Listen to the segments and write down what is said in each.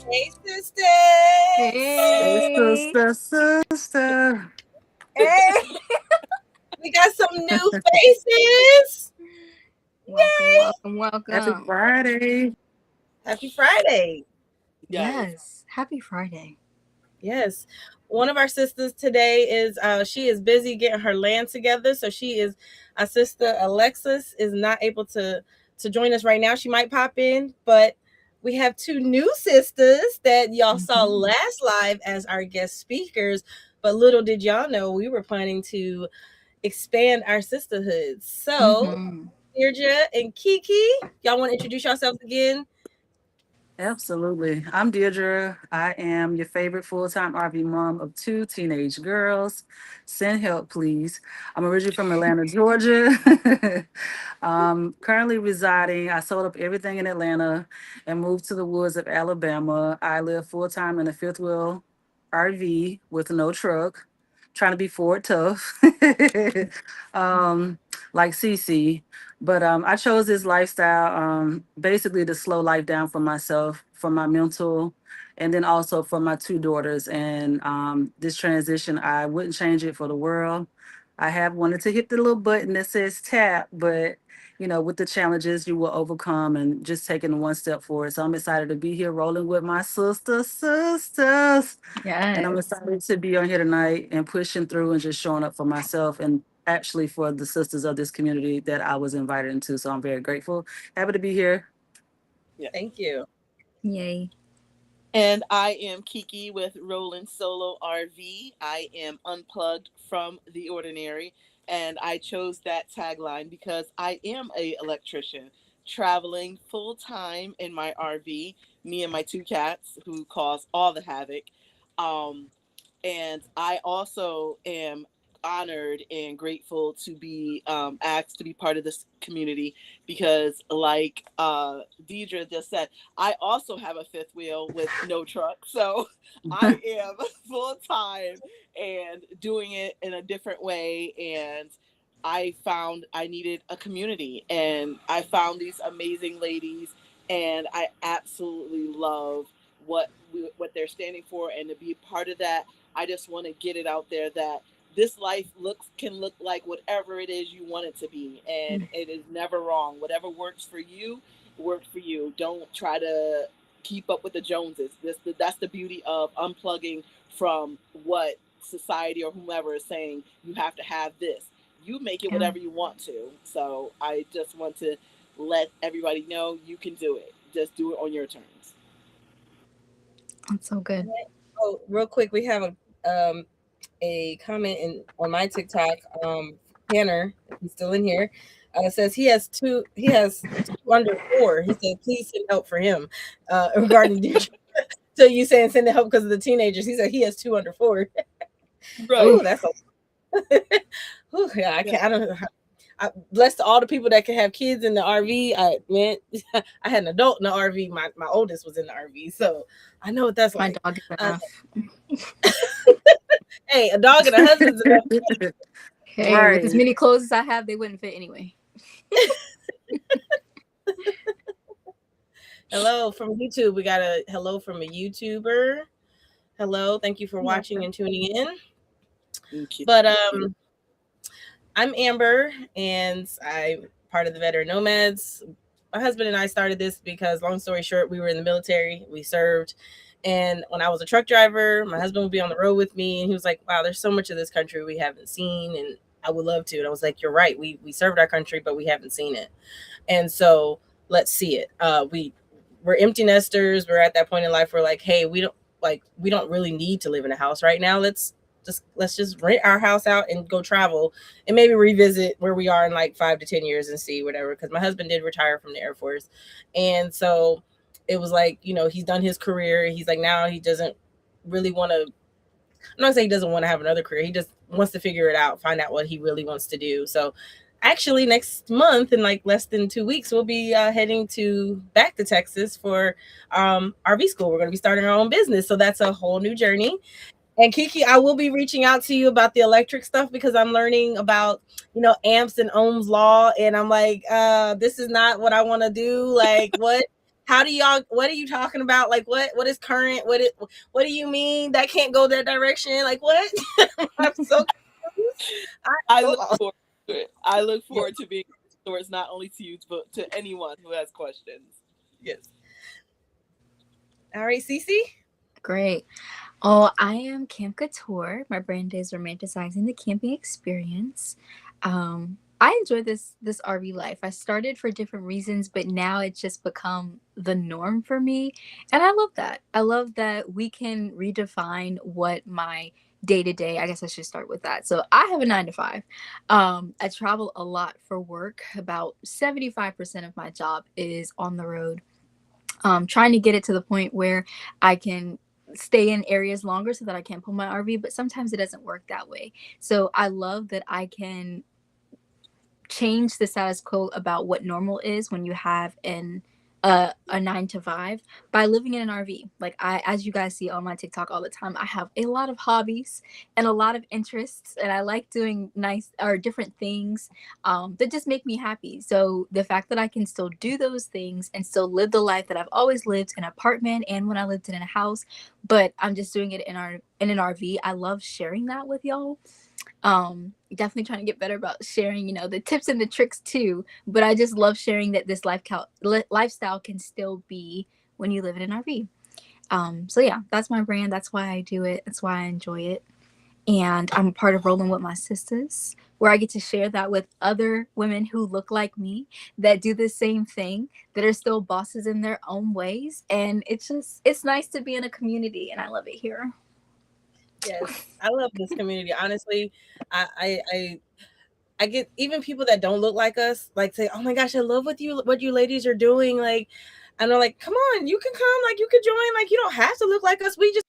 Hey, sisters. Hey, Hey, sister. Hey, we got some new faces. welcome, Yay. welcome, Happy welcome. Friday. Happy Friday. Yes. Yes, happy Friday. Yes. One of our sisters today she is busy getting her land together. So our sister Alexis is not able to join us right now. She might pop in, but we have two new sisters that y'all saw Mm-hmm. last live as our guest speakers. But little did y'all know we were planning to expand our sisterhood. So, Mm-hmm. Deirdre and Kiki, y'all want to introduce yourselves again? Absolutely. I'm Deirdre. I am your favorite full-time RV mom of two teenage girls. Send help, please. I'm originally from Atlanta, Georgia. Currently residing, I sold up everything in Atlanta and moved to the woods of Alabama. I live full-time in a fifth wheel RV with no truck, trying to be Ford tough, like CC. But I chose this lifestyle basically to slow life down for myself, for my mental, and then also for my two daughters. And this transition, I wouldn't change it for the world. I have wanted to hit the little button that says tap, but with the challenges you will overcome and just taking one step forward. So I'm excited to be here rolling with my sisters. And I'm Yes, excited to be on here tonight and pushing through and just showing up for myself and actually for the sisters of this community that I was invited into. So I'm very grateful. Happy to be here. Yeah. Thank you. yay. And I am Kiki with Rollin Solo RV. I am unplugged from the ordinary, and I chose that tagline because I am a electrician traveling full time in my RV. Me and my two cats who cause all the havoc. Um, and I also am honored and grateful to be asked to be part of this community because, like Deidre just said, I also have a fifth wheel with no truck. So I am full time and doing it in a different way. And I found I needed a community, and I found these amazing ladies, and I absolutely love what they're standing for, and to be a part of that. I just want to get it out there that this life can look like whatever it is you want it to be, and it is never wrong. Whatever works for you, works for you. Don't try to keep up with the Joneses. That's the beauty of unplugging from what society or whomever is saying. You have to have this. You make it Yeah, whatever you want to. So I just want to let everybody know you can do it. Just do it on your terms. that's so good. Oh, real quick, we have a comment on my TikTok. Tanner, if he's still in here, says he has two under four. He said, please send help for him regarding Deirdre. So you saying send help because of the teenagers? He said he has two under four. Right. Oh, Oof. that's a Whew, yeah. I Yeah. can't. I don't. Bless to all the people that can have kids in the RV. Man, I had an adult in the RV. My oldest was in the RV, so I know what that's My like. dog is Uh, enough. hey, a dog and a husband's enough. Hey, with as Right. many clothes as I have, they wouldn't fit anyway. Hello from YouTube. We got a hello from a YouTuber. Hello, thank you for watching Welcome. and tuning in. Thank you. But I'm Amber, and I'm part of the Veteran Nomads. My husband and I started this because, long story short, we were in the military. We served, and when I was a truck driver, my husband would be on the road with me, and he was like, "Wow, there's so much of this country we haven't seen, and I would love to." And I was like, "You're right. We served our country, but we haven't seen it, and so let's see it." We're empty nesters. We're at that point in life where, like, hey, we don't really need to live in a house right now. Let's just rent our house out and go travel and maybe revisit where we are in like 5 to 10 years and see whatever. Because my husband did retire from the Air Force, and so it was like, he's done his career. He's like, now he doesn't really want to. I'm not saying he doesn't want to have another career. He just wants to figure it out, find out what he really wants to do. So actually next month, in like less than 2 weeks, we'll be heading to back to Texas for RV school. We're going to be starting our own business, so that's a whole new journey. And Kiki, I will be reaching out to you about the electric stuff because I'm learning about, amps and Ohm's law. And I'm like, this is not what I want to do. Like, what? how do y'all, what are you talking about? Like what is current? What do you mean that can't go that direction? Like what? I'm so confused. I look Oh, forward to it. I look yes, forward to being source not only to you but to anyone who has questions. yes. All right, Cece. Great. Oh, I am Camp Couture. My brand is romanticizing the camping experience. I enjoy this RV life. I started for different reasons, but now it's just become the norm for me, and I love that. I love that we can redefine what my day to day. I guess I should start with that. So I have a 9 to 5. I travel a lot for work. About 75% of my job is on the road, trying to get it to the point where I can stay in areas longer so that I can pull my RV, but sometimes it doesn't work that way. So I love that I can change the status quo about what normal is when you have a 9 to 5 by living in an RV. Like I, as you guys see on my TikTok all the time, I have a lot of hobbies and a lot of interests, and I like doing nice or different things that just make me happy. So the fact that I can still do those things and still live the life that I've always lived in an apartment and when I lived in a house, but I'm just doing it in an RV. I love sharing that with y'all. Definitely trying to get better about sharing, the tips and the tricks too, but I just love sharing that this lifestyle can still be when you live in an RV. So yeah, that's my brand. That's why I do it. That's why I enjoy it. And I'm a part of Rollin With My Sistas, where I get to share that with other women who look like me, that do the same thing, that are still bosses in their own ways. And it's nice to be in a community, and I love it here. Yes, I love this community. Honestly, I, I, I, I get even people that don't look like us, like say, "Oh my gosh, I love what you ladies are doing." Like, and they're like, "Come on, you can come. Like, you could join. Like, you don't have to look like us. We just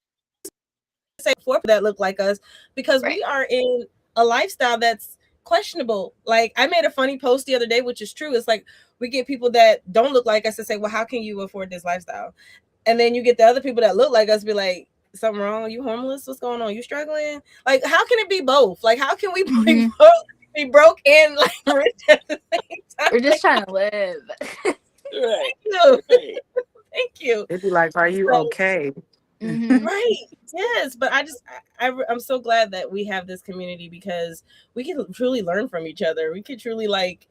say for that look like us because we Right. are in a lifestyle that's questionable." Like, I made a funny post the other day, which is true. It's like we get people that don't look like us to say, "Well, how can you afford this lifestyle?" And then you get the other people that look like us be like, something wrong? Are you homeless? What's going on? You struggling? Like, how can it be both? Like, how can we be Hmm. both, be broke and like rich at the same time? We're just Like, trying to live. Right. thank you. Right. Thank you. It'd be like, are you So, okay? Hmm. right. Yes. But I'm so glad that we have this community because we can truly learn from each other. We can truly like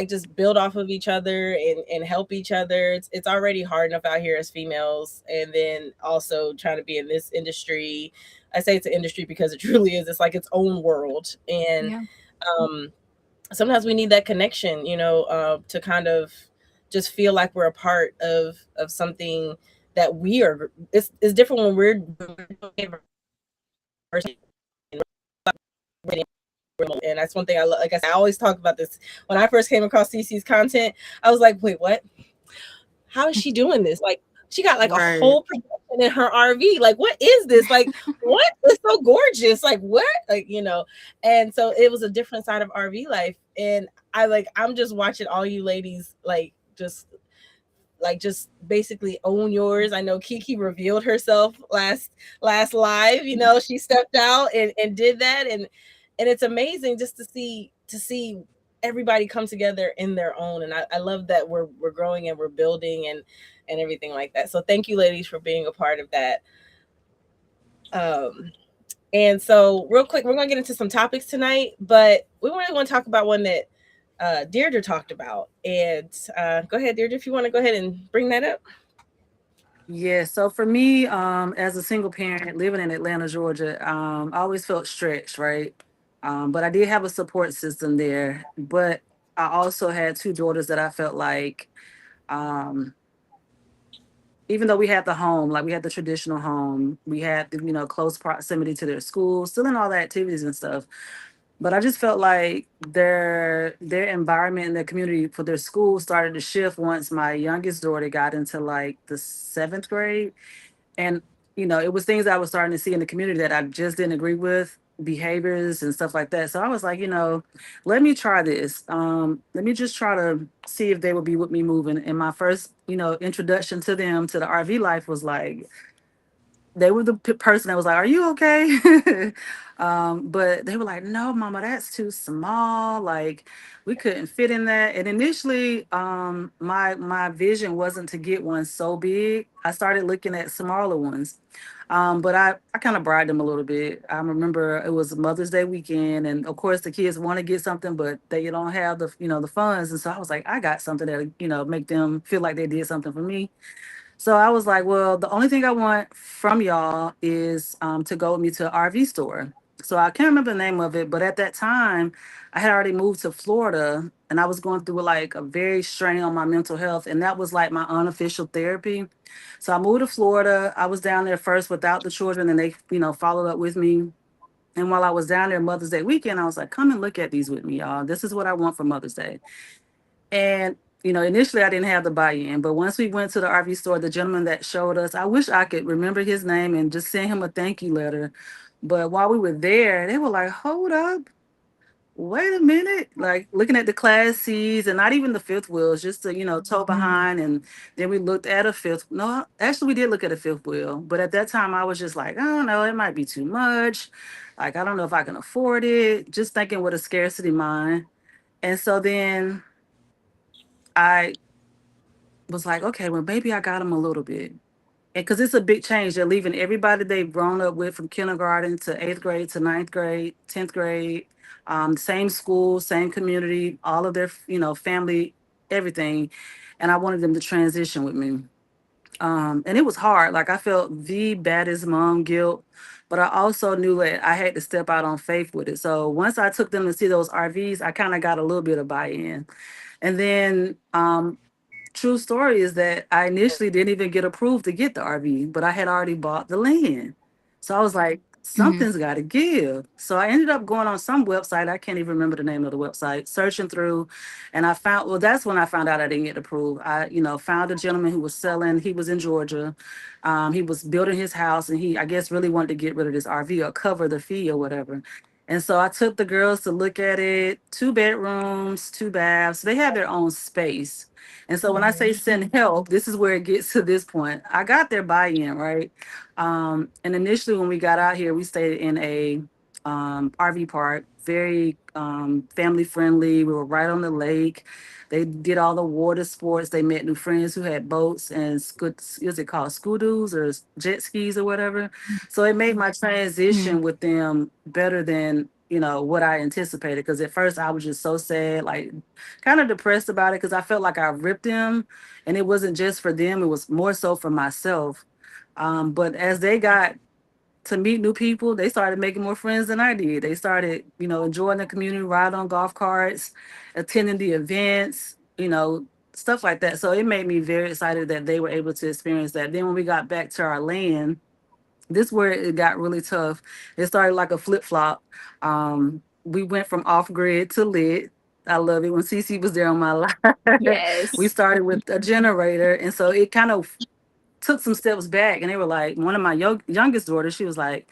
just build off of each other and help each other. It's already hard enough out here as females, and then also trying to be in this industry. I say it's an industry because it truly is. It's like its own world, and Yeah. um, sometimes we need that connection, to kind of just feel like we're a part of something that we are. It's different when we're and that's one thing like I said, I always talk about this. When I first came across CC's content, I was like, wait, what? How is she doing this? Like, she got like a Right. whole production in her RV. Like, what is this? Like, what is so gorgeous? Like, what? Like. And so it was a different side of RV life. And I'm just watching all you ladies just basically own yours. I know Kiki revealed herself last live. She stepped out and did that, and it's amazing just to see everybody come together in their own. And I love that we're growing and we're building and everything like that. So thank you, ladies, for being a part of that. Um, and so real quick, we're gonna get into some topics tonight, but we really want to talk about one that Deirdre talked about. And go ahead, Deirdre, if you want to go ahead and bring that up. Yeah, so for me, as a single parent living in Atlanta, Georgia, I always felt stretched, right? But I did have a support system there. But I also had two daughters that I felt like, um, even though we had the home, like we had the traditional home, we had the, close proximity to their school, still in all the activities and stuff. But I just felt like their environment and their community for their school started to shift once my youngest daughter got into like the seventh grade. And it was things I was starting to see in the community that I just didn't agree with, behaviors and stuff like that. So I was like, let me try this. Let me just try to see if they would be with me moving. And my first introduction to them to the RV life was like they were the person that was like, "Are you okay?" But they were like, "No, Mama, that's too small. Like, we couldn't fit in that." And initially, my vision wasn't to get one so big. I started looking at smaller ones. But I kind of bribed them a little bit. I remember it was Mother's Day weekend, and of course the kids want to get something, but they don't have the the funds. And so I was like, I got something that make them feel like they did something for me. So I was like, well, the only thing I want from y'all is to go with me to an RV store. So I can't remember the name of it, but at that time, I had already moved to Florida and I was going through like a very strain on my mental health. And that was like my unofficial therapy. So I moved to Florida. I was down there first without the children and they, followed up with me. And while I was down there Mother's Day weekend, I was like, come and look at these with me, y'all. This is what I want for Mother's Day. And initially I didn't have the buy-in, but once we went to the RV store, the gentleman that showed us, I wish I could remember his name and just send him a thank you letter. But while we were there, they were like, hold up, wait a minute. Like looking at the Class C's and not even the fifth wheels, just the, tow behind. And then we looked at a fifth. No, actually we did look at a fifth wheel. But at that time I was just like, I don't know, it might be too much. Like, I don't know if I can afford it. Just thinking with a scarcity mind. And so then I was like, okay, well, maybe I got them a little bit. And because it's a big change, they're leaving everybody they've grown up with from kindergarten to eighth grade to ninth grade, 10th grade, same school, same community, all of their, family, everything. And I wanted them to transition with me. And it was hard. Like I felt the baddest mom guilt, but I also knew that I had to step out on faith with it. So once I took them to see those RVs, I kind of got a little bit of buy-in. And then true story is that I initially didn't even get approved to get the RV, but I had already bought the land. So I was like, Mhm. something's got to give. So I ended up going on some website. I can't even remember the name of the website, searching through. And I found, well, that's when I found out I didn't get approved. I, found a gentleman who was selling, he was in Georgia. He was building his house and he, I guess, really wanted to get rid of this RV or cover the fee or whatever. And so I took the girls to look at it, 2 bedrooms, 2 baths. They have their own space. And so when I say send help, this is where it gets to this point. I got their buy-in, right? And initially when we got out here, we stayed in a RV park, very family friendly. We were right on the lake. They did all the water sports. They met new friends who had boats and is it called scudoos or jet skis or whatever. So it made my transition Mhm. with them better than what I anticipated. Because at first I was just so sad, like kind of depressed about it because I felt like I ripped them, and it wasn't just for them; it was more so for myself. But as they got to meet new people, they started making more friends than I did. They started, enjoying the community, ride on golf carts, attending the events, stuff like that. So it made me very excited that they were able to experience that. Then when we got back to our land, this where it got really tough. It started like a flip flop. We went from off grid to lit. I love it when Cece was there on my life. We Yes. started with a generator, and so it kind of took some steps back. And they were like, one of my youngest daughters, she was like,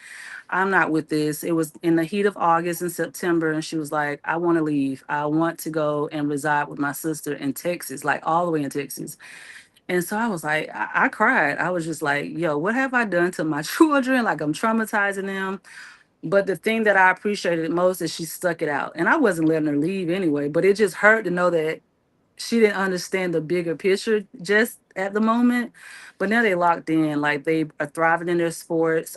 I'm not with this. It was in the heat of August and September, and she was like, I want to leave. I want to go and reside with my sister in Texas, like all the way in Texas. And so I was like, I cried. I was just like, yo, what have I done to my children? Like, I'm traumatizing them. But the thing that I appreciated most is she stuck it out. And I wasn't letting her leave anyway, but it just hurt to know that she didn't understand the bigger picture just at the moment. But now they locked in, like they are thriving in their sports.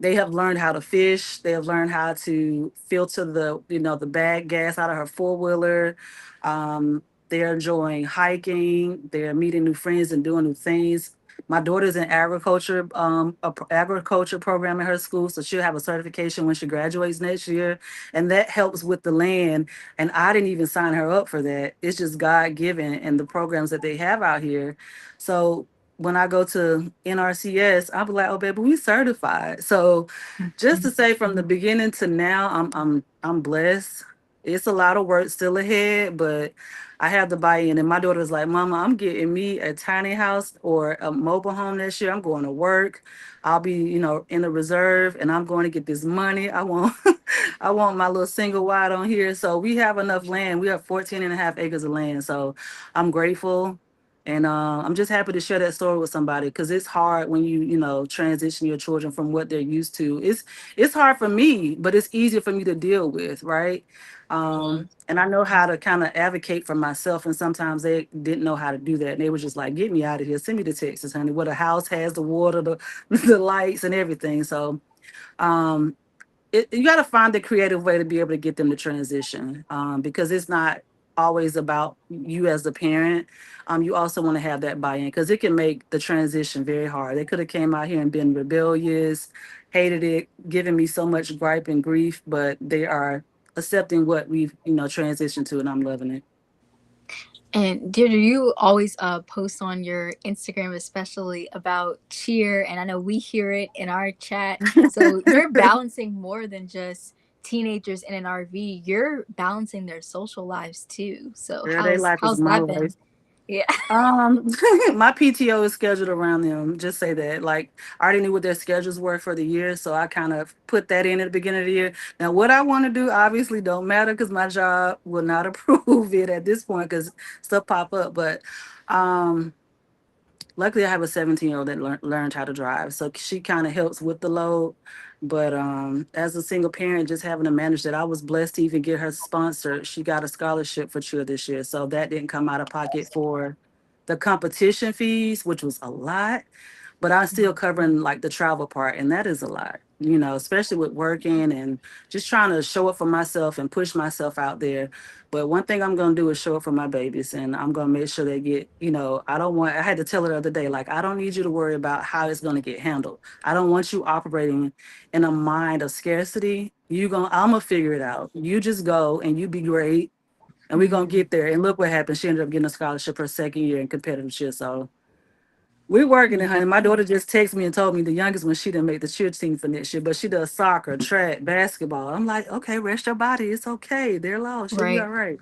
They have learned how to fish. They have learned how to filter the bag gas out of her four-wheeler. They're enjoying hiking. They're meeting new friends and doing new things. My daughter's in agriculture, agriculture program at her school, so she'll have a certification when she graduates next year, and that helps with the land. And I didn't even sign her up for that. It's just God given and the programs that they have out here. So when I go to NRCS, I'll be like, oh baby, we certified. So just to say from the beginning to now, I'm blessed. It's a lot of work still ahead, but I have the buy-in. And my daughter's like, Mama, I'm getting me a tiny house or a mobile home this year. I'm going to work. I'll be, in the reserve and I'm going to get this money. I want I want my little single wide on here. So we have enough land. We have 14 and a half acres of land. So I'm grateful. And I'm just happy to share that story with somebody because it's hard when you transition your children from what they're used to. It's hard for me, but it's easier for me to deal with, right? Mhm. And I know how to kind of advocate for myself. And sometimes they didn't know how to do that. And they were just like, get me out of here. Send me to Texas, honey, where the house has the water, the lights and everything. So um, you got to find a creative way to be able to get them to transition because it's not always about you as the parent. You also want to have that buy-in because it can make the transition very hard. They could have came out here and been rebellious, hated it, giving me so much gripe and grief, but they are accepting what we've transitioned to, and I'm loving it. And Deirdre, you always post on your Instagram, especially about cheer, and I know we hear it in our chat. So you're balancing more than just teenagers in an RV. You're balancing their social lives too. So Girl, their life is how's my that life. been? Yeah. Um, my PTO is scheduled around them. Just say that. Like, I already knew what their schedules were for the year, so I kind of put that in at the beginning of the year. Now, what I want to do obviously don't matter because my job will not approve it at this point because stuff pop up. But um, luckily, I have a 17-year-old that learned how to drive, so she kind of helps with the load. But as a single parent, just having to manage that, I was blessed to even get her sponsored. She got a scholarship for cheer this year, so that didn't come out of pocket for the competition fees, which was a lot, but I'm still covering like the travel part, and that is a lot, especially with working and just trying to show up for myself and push myself out there. But one thing I'm gonna do is show up for my babies, and I'm gonna make sure they get, I had to tell her the other day, like, I don't need you to worry about how it's gonna get handled. I don't want you operating in a mind of scarcity. I'm gonna figure it out. You just go and you be great, and we're gonna Mhm. get there. And look what happened. She ended up getting a scholarship her second year in competitive cheer. So we're working it, honey. My daughter just texted me and told me the youngest one, she didn't make the cheer team for next year, but she does soccer, track, basketball. I'm like, okay, rest your body. It's okay. They're lost. She'll be Right. all right.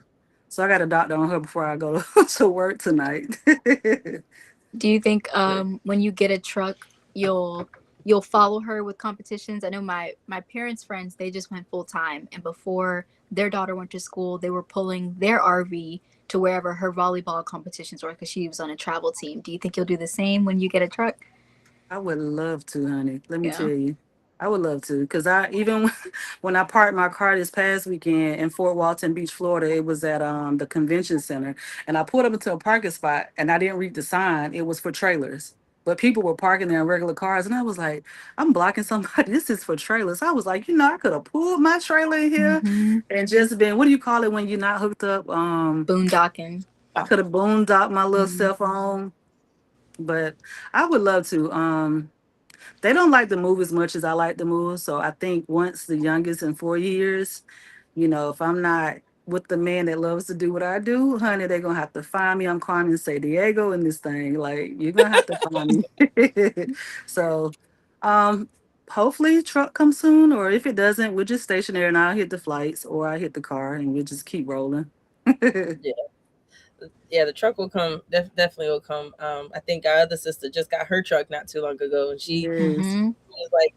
So I got a doctor on her before I go to work tonight. Do you think when you get a truck, you'll follow her with competitions? I know my parents' friends, they just went full time, and before their daughter went to school, they were pulling their RV to wherever her volleyball competitions were because she was on a travel team. Do you think you'll do the same when you get a truck? I would love to, honey. Let me tell Yeah. you. I would love to. Because I even when I parked my car this past weekend in Fort Walton Beach, Florida, it was at the convention center. And I pulled up into a parking spot and I didn't read the sign. It was for trailers. But people were parking there in regular cars. And I was like, I'm blocking somebody. This is for trailers. I was like, I could have pulled my trailer in here Mm-hmm. and just been, what do you call it when you're not hooked up? Boondocking. I could have boondocked my little Mm-hmm. cell phone. But I would love to. They don't like the move as much as I like the move. So I think once the youngest in 4 years, if I'm not with the man that loves to do what I do, honey, they're gonna have to find me. I'm Carmen San Diego in this thing. Like, you're gonna have to find me. So um hopefully truck comes soon, or if it doesn't, we'll just stationary and I'll hit the flights or I hit the car and we'll just keep rolling. Yeah, yeah, the truck will come. Definitely will come. I think our other sister just got her truck not too long ago, and she Yes. Mm-hmm. was like,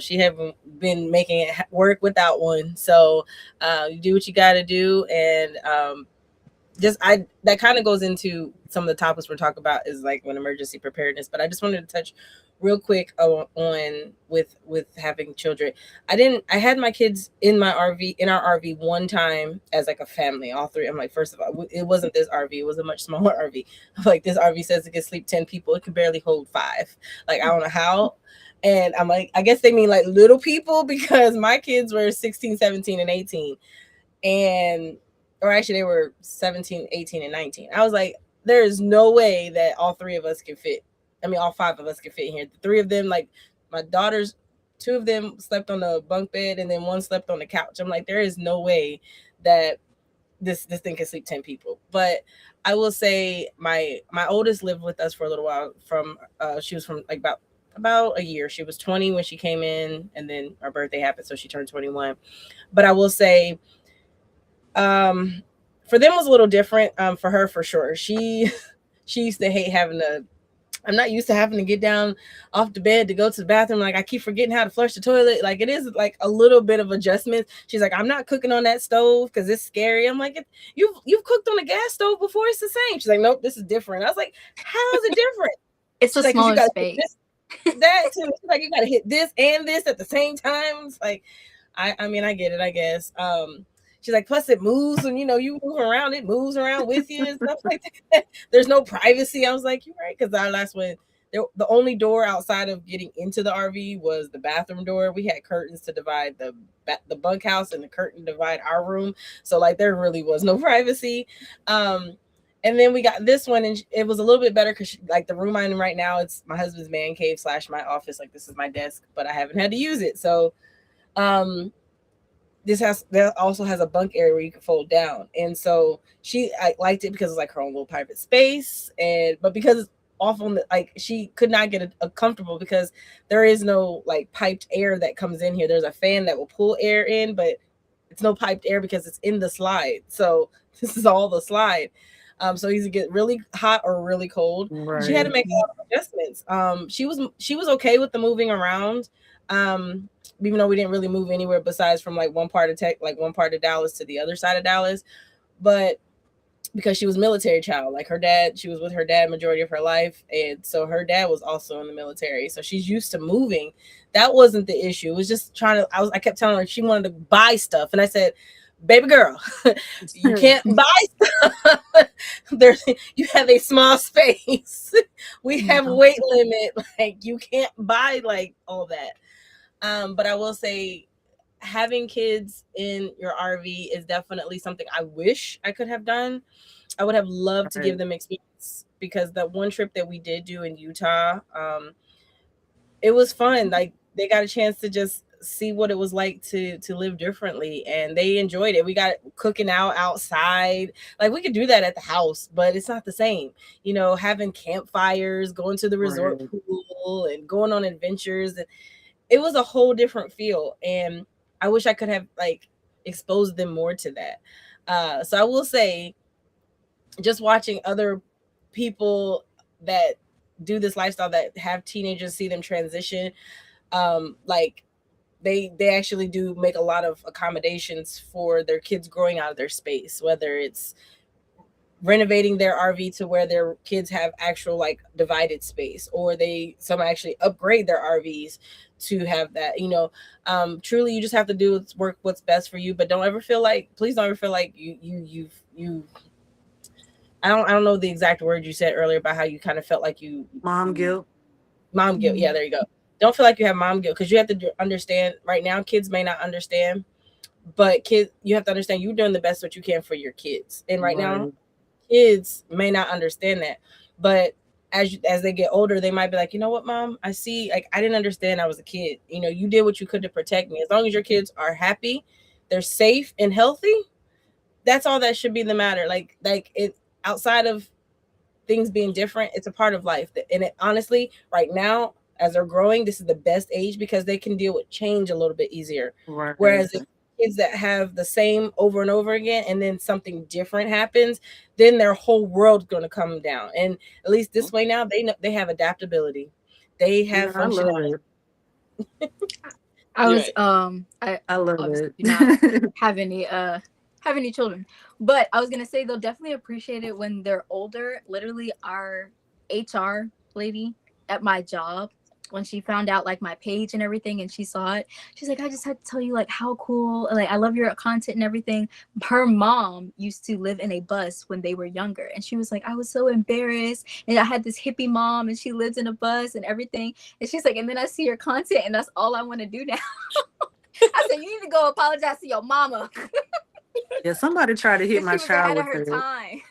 she haven't been making it work without one. So you do what you got to do, and just I that kind of goes into some of the topics we're talking about is like when emergency preparedness. But I just wanted to touch real quick on with having children. I had my kids in my RV in our RV one time as like a family, all three. I'm like, first of all, it wasn't this RV, it was a much smaller RV. Like, this RV says it can sleep 10 people, it can barely hold five. Like, I don't know how. And I'm like, I guess they mean like little people because my kids were 16, 17, and 18, and or actually they were 17, 18, and 19. I was like, there is no way that all three of us can fit. I mean, all five of us can fit here. The three of them, like my daughters, two of them slept on the bunk bed and then one slept on the couch. I'm like, there is no way that this thing can sleep 10 people. But I will say my oldest lived with us for a little while. From she was from like about a year. She was 20 when she came in, and then our birthday happened, so she turned 21. But I will say, for them was a little different. For her, for sure, she she used to hate having to I'm not used to having to get down off the bed to go to the bathroom. Like I keep forgetting how to flush the toilet. Like it is like a little bit of adjustment. She's like, I'm not cooking on that stove because it's scary. I'm like, you've cooked on a gas stove before. It's the same. She's like, nope, this is different. I was like, how is it different? It's a She's like, because you smaller got to hit space. this, that too. She's like, you got to hit this and this at the same time. It's like, I mean, I get it, I guess. She's like, plus it moves when you move around, it moves around with you and stuff like that. There's no privacy. I was like, you're right, because our last one, the only door outside of getting into the RV was the bathroom door. We had curtains to divide the bunkhouse and the curtain to divide our room, so like there really was no privacy. Um, and then we got this one, and it was a little bit better because like the room I'm in right now, it's my husband's man cave / my office. Like this is my desk, but I haven't had to use it, so um there also has a bunk area where you can fold down, and so I liked it because it's like her own little private space, and but because it's off on the like she could not get a comfortable because there is no like piped air that comes in here. There's a fan that will pull air in, but it's no piped air because it's in the slide. So this is all the slide. So either get really hot or really cold. She had to Right. make a lot of adjustments. She was okay with the moving around. Even though we didn't really move anywhere besides from like one part of Dallas to the other side of Dallas. But because she was military child, like her dad, she was with her dad majority of her life, and so her dad was also in the military, so she's used to moving. That wasn't the issue. It was just trying to I kept telling her she wanted to buy stuff, and I said, baby girl, you can't buy stuff. There's You have a small space. We have Yeah. weight limit. Like you can't buy like all that. But I will say having kids in your RV is definitely something I wish I could have done. I would have loved to give Right. them experience because that one trip that we did do in Utah, it was fun. Like they got a chance to just see what it was like to live differently, and they enjoyed it. We got cooking out outside. Like we could do that at the house, but it's not the same. Having campfires, going to the resort Right. pool and going on adventures, it was a whole different feel, and I wish I could have like exposed them more to that. So I will say just watching other people that do this lifestyle that have teenagers, see them transition, like they actually do make a lot of accommodations for their kids growing out of their space, whether it's renovating their RV to where their kids have actual like divided space, or some actually upgrade their RVs to have that. Truly, you just have to do what's best for you, but please don't ever feel like you. I don't know the exact word you said earlier about how you kind of felt like Mom guilt. mom guilt. Yeah, Mm. there you go. Don't feel like you have mom guilt because you have to understand. Right now, kids may not understand, but kids, you have to understand you're doing the best what you can for your kids. And right now, Right. kids may not understand that, but as they get older, they might be like, you know what, mom, I see. Like I didn't understand. I was a kid. You did what you could to protect me. As long as your kids are happy, they're safe and healthy. That's all that should be the matter. Like it outside of things being different, it's a part of life. And it honestly, right now, as they're growing, this is the best age because they can deal with change a little bit easier. Right. Whereas if kids that have the same over and over again and then something different happens, then their whole world's going to come down. And at least this way now, they know they have adaptability. They Yeah, have I love functionality. it. I You're was right. I I love obviously it. do not have any children, but I was gonna say they'll definitely appreciate it when they're older. Literally, our HR lady at my job, when she found out like my page and everything, and she saw it, she's like, I just had to tell you like how cool, like I love your content and everything. Her mom used to live in a bus when they were younger, and she was like, I was so embarrassed, and I had this hippie mom, and she lives in a bus and everything, and she's like, and then I see your content, and that's all I want to do now. I said, you need to go apologize to your mama. Yeah, somebody tried to hit Because my she was child ahead of with her it. time.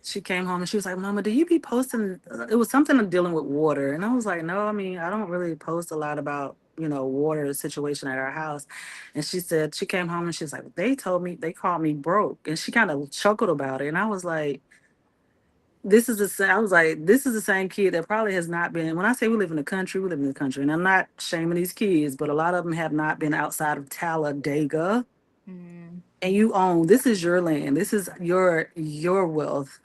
She came home and she was like, Mama, do you be posting? It was something dealing with water. And I was like, no, I mean, I don't really post a lot about, water situation at our house. And she said, she came home and she was like, they called me broke. And she kind of chuckled about it. And I was like, I was like, this is the same kid that probably has not been, when I say we live in the country, we live in the country. And I'm not shaming these kids, but a lot of them have not been outside of Talladega. Mm. And this is your land. This is your wealth.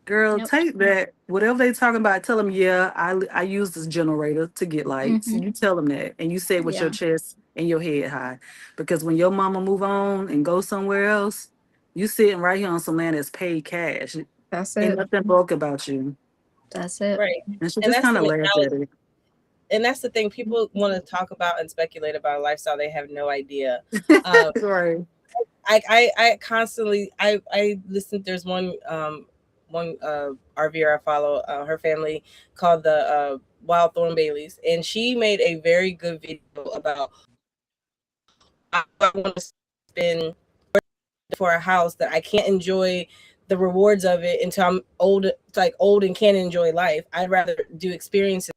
Girl, Nope. take that. Whatever they talking about, tell them, yeah, I use this generator to get lights. Mm-hmm. You tell them that. And you say it with your Yeah, chest and your head high. Because when your mama move on and go somewhere else, you sitting right here on some land that's paid cash. that's Ain't it. nothing broke about you. That's it. Right. And she And just that's kind the of laughed at mentality. it. And that's the thing. People want to talk about and speculate about a lifestyle they have no idea. Um, Right. I constantly I listen. There's one RVer I follow. Her family called the Wild Thorn Baileys, and she made a very good video about I want to spend for a house that I can't enjoy the rewards of it until I'm old, like old and can't enjoy life. I'd rather do experiences.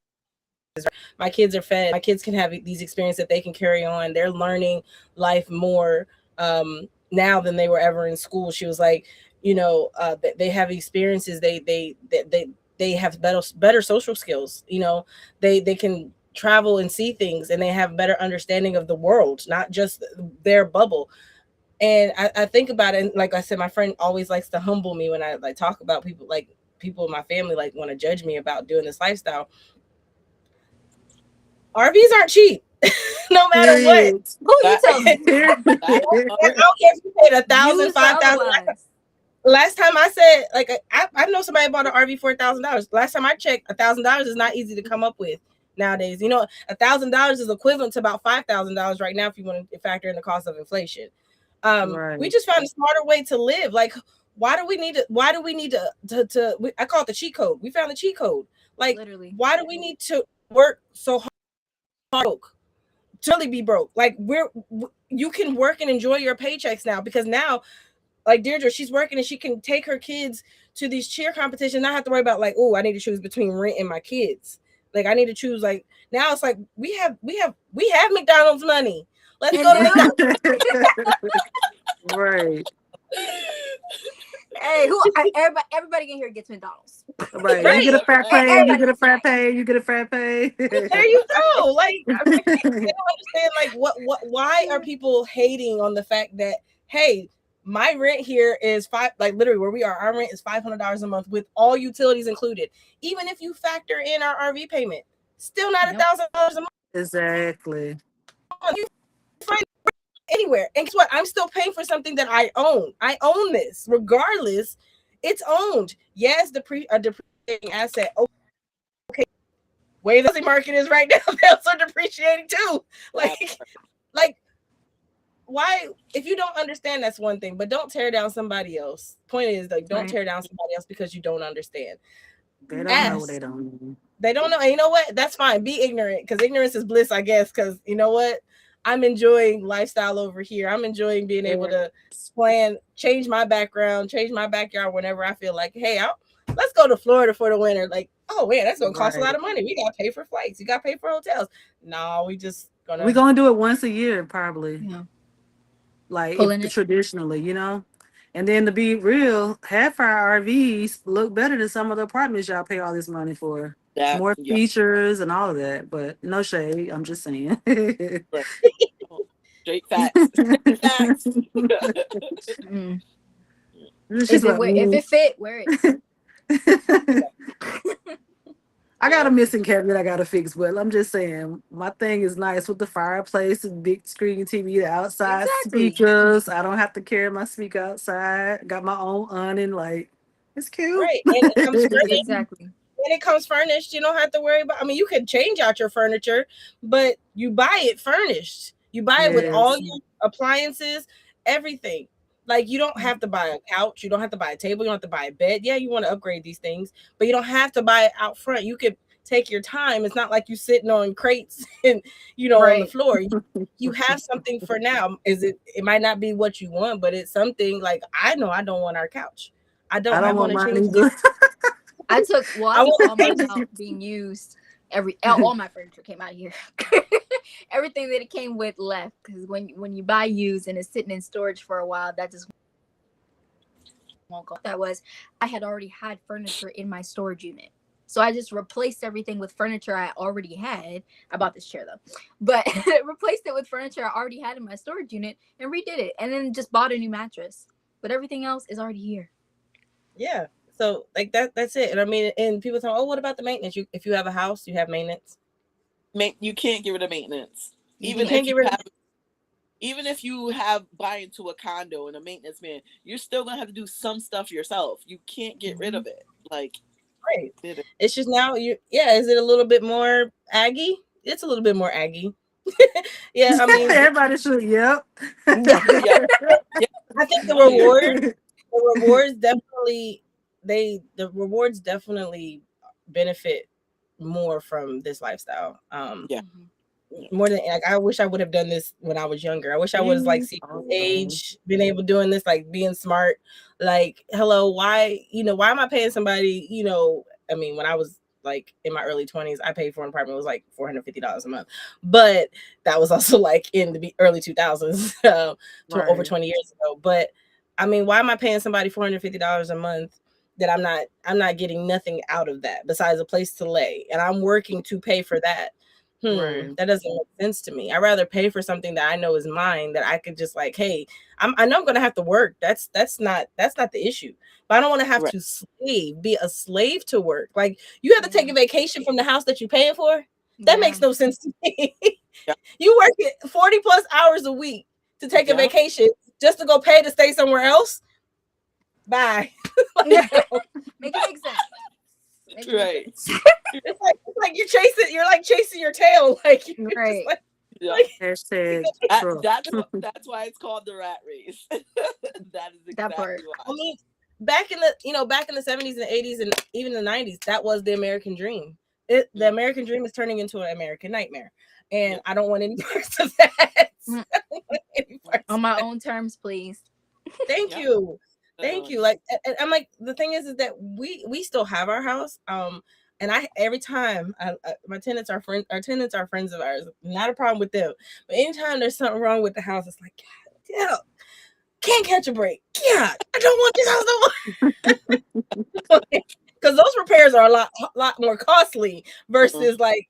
My kids are fed. My kids can have these experiences that they can carry on. They're learning life more now than they were ever in school. She was like, they have experiences. They have better social skills. They can travel and see things, and they have better understanding of the world, not just their bubble. And I think about it, and like I said, my friend always likes to humble me when I like talk about people, like people in my family like want to judge me about doing this lifestyle. RVs aren't cheap, no matter what. Period. Who you That telling? that I don't care if you paid 1,000, Used or 5,000. otherwise? Last time I said, like, I know somebody bought an RV for $1,000. Last time I checked, $1,000 is not easy to come up with nowadays. $1,000 is equivalent to about $5,000 right now if you want to factor in the cost of inflation. We Right. just found a smarter way to live. Like, why do we need to? Why do we need I call it the cheat code. We found the cheat code. Like, Literally. why do we need to work so hard to really be broke? Like, you can work and enjoy your paychecks now, because now, like Deirdre, she's working and she can take her kids to these cheer competitions, not have to worry about like, oh, I need to choose between rent and my kids. Like, I need to choose. Like, now it's like we have McDonald's money. Let's And go to do. McDonald's. Right. Hey, everybody in here gets McDonald's. Right. You Right. get a frappe, you Everybody get a gets frappe, snacks. you get a frappe. There you go. Like, I don't understand. Like, why are people hating on the fact that, hey, my rent here is five, like literally where we are, our rent is $500 a month with all utilities included. Even if you factor in our RV payment, still not Yep. $1,000 a month. Exactly. You find anywhere. And guess what? I'm still paying for something that I own. I own this, regardless. It's owned. Yes, a depreciating asset. Okay, way the market is right now, they're also depreciating too. Like, like why? If you don't understand, that's one thing, but don't tear down somebody else. Point is, like, don't Right. tear down somebody else because you don't understand. They don't know what they Ask. don't know. They don't know. And you know what? That's fine. Be ignorant, because ignorance is bliss, I guess. Because you know what? I'm enjoying lifestyle over here. I'm enjoying being able to plan, change my background, change my backyard whenever I feel like, hey, let's go to Florida for the winter. Like, oh man, that's gonna cost a lot Right. of money. We gotta pay for flights. You gotta pay for hotels. No, we just We're gonna gonna do it once a year, probably. Yeah. Like if Pulling it. traditionally. And then to be real, half our RVs look better than some of the apartments y'all pay all this money for. that More yeah. features and all of that. But no shade. I'm just saying. Right. Oh, straight facts. Facts. Mm. She's like, If it fit, wear it. I got a missing cabinet I gotta fix, but I'm just saying my thing is nice with the fireplace and big screen TV, the outside Exactly. speakers. I don't have to carry my speaker outside. Got my own awning, like it's cute. right. And it comes furnished. Exactly. When it comes furnished, you don't have to worry about. I mean, you can change out your furniture, but you buy it furnished. You buy it with all Yes. your appliances, everything. Like, you don't have to buy a couch, you don't have to buy a table, you don't have to buy a bed. Yeah, you want to upgrade these things, but you don't have to buy it out front. You could take your time. It's not like you sitting on crates and on the Right. floor. You have something for now. It might not be what you want, but it's something. Like, I know I don't want our couch. I I don't. I don't want want to mine change. either. I took I all want to mine change. out being used. All my furniture came out of here. Everything that it came with left, because when you buy used and it's sitting in storage for a while, that just won't go. That was, I had already had furniture in my storage unit, so I just replaced everything with furniture I already had. I bought this chair though, but replaced it with furniture I already had in my storage unit and redid it, and then just bought a new mattress. But everything else is already here. Yeah, So like that's it. And I mean, and people tell, oh, what about the maintenance? If you have a house, you have maintenance. You can't get rid of maintenance. You You can't get rid of. Even if you have buy into a condo and a maintenance man, you're still gonna have to do some stuff yourself. You can't get rid of it. Like, Right. It's just now is it a little bit more aggy? It's a little bit more aggy. Yeah, I mean, Everybody should. Yep. yeah, yeah, I think the rewards definitely the rewards definitely benefit more from this lifestyle. yeah. More than like I wish I would have done this when I was younger. I wish I was like age, been able doing this, like being smart. Like, hello, why am I paying somebody, I mean, when I was like in my early 20s, I paid for an apartment, it was like $450 a month. But that was also like in the early 2000s, over 20 years ago. But I mean, why am I paying somebody $450 a month that I'm not getting nothing out of that besides a place to lay, and I'm working to pay for that? Right. That doesn't make sense to me. I'd rather pay for something that I know is mine, that I could just like, hey, I know I'm gonna have to work. That's not the issue. But I don't want to have Right. to be a slave to work. Like, you have to take a vacation from the house that you're paying for. That makes no sense to me. Yeah. You work it 40 plus hours a week to take a vacation just to go pay to stay somewhere else. Bye. Make it make sense. Right. It's like you're chasing your tail. Like, you're right. just like, Yeah. Hashtag that's why it's called the rat race. That is exactly part. why. I mean, back in the 70s and 80s and even the 90s, that was the American dream. The American dream is turning into an American nightmare, and I don't want any parts of that. On my own terms, please. Thank you. Like, and I'm like, the thing is that we still have our house. And every time my tenants are friends, our tenants are friends of ours. Not a problem with them. But anytime there's something wrong with the house, it's like, God damn, can't catch a break. Yeah, I don't want this house no more. Because those repairs are a lot more costly versus like,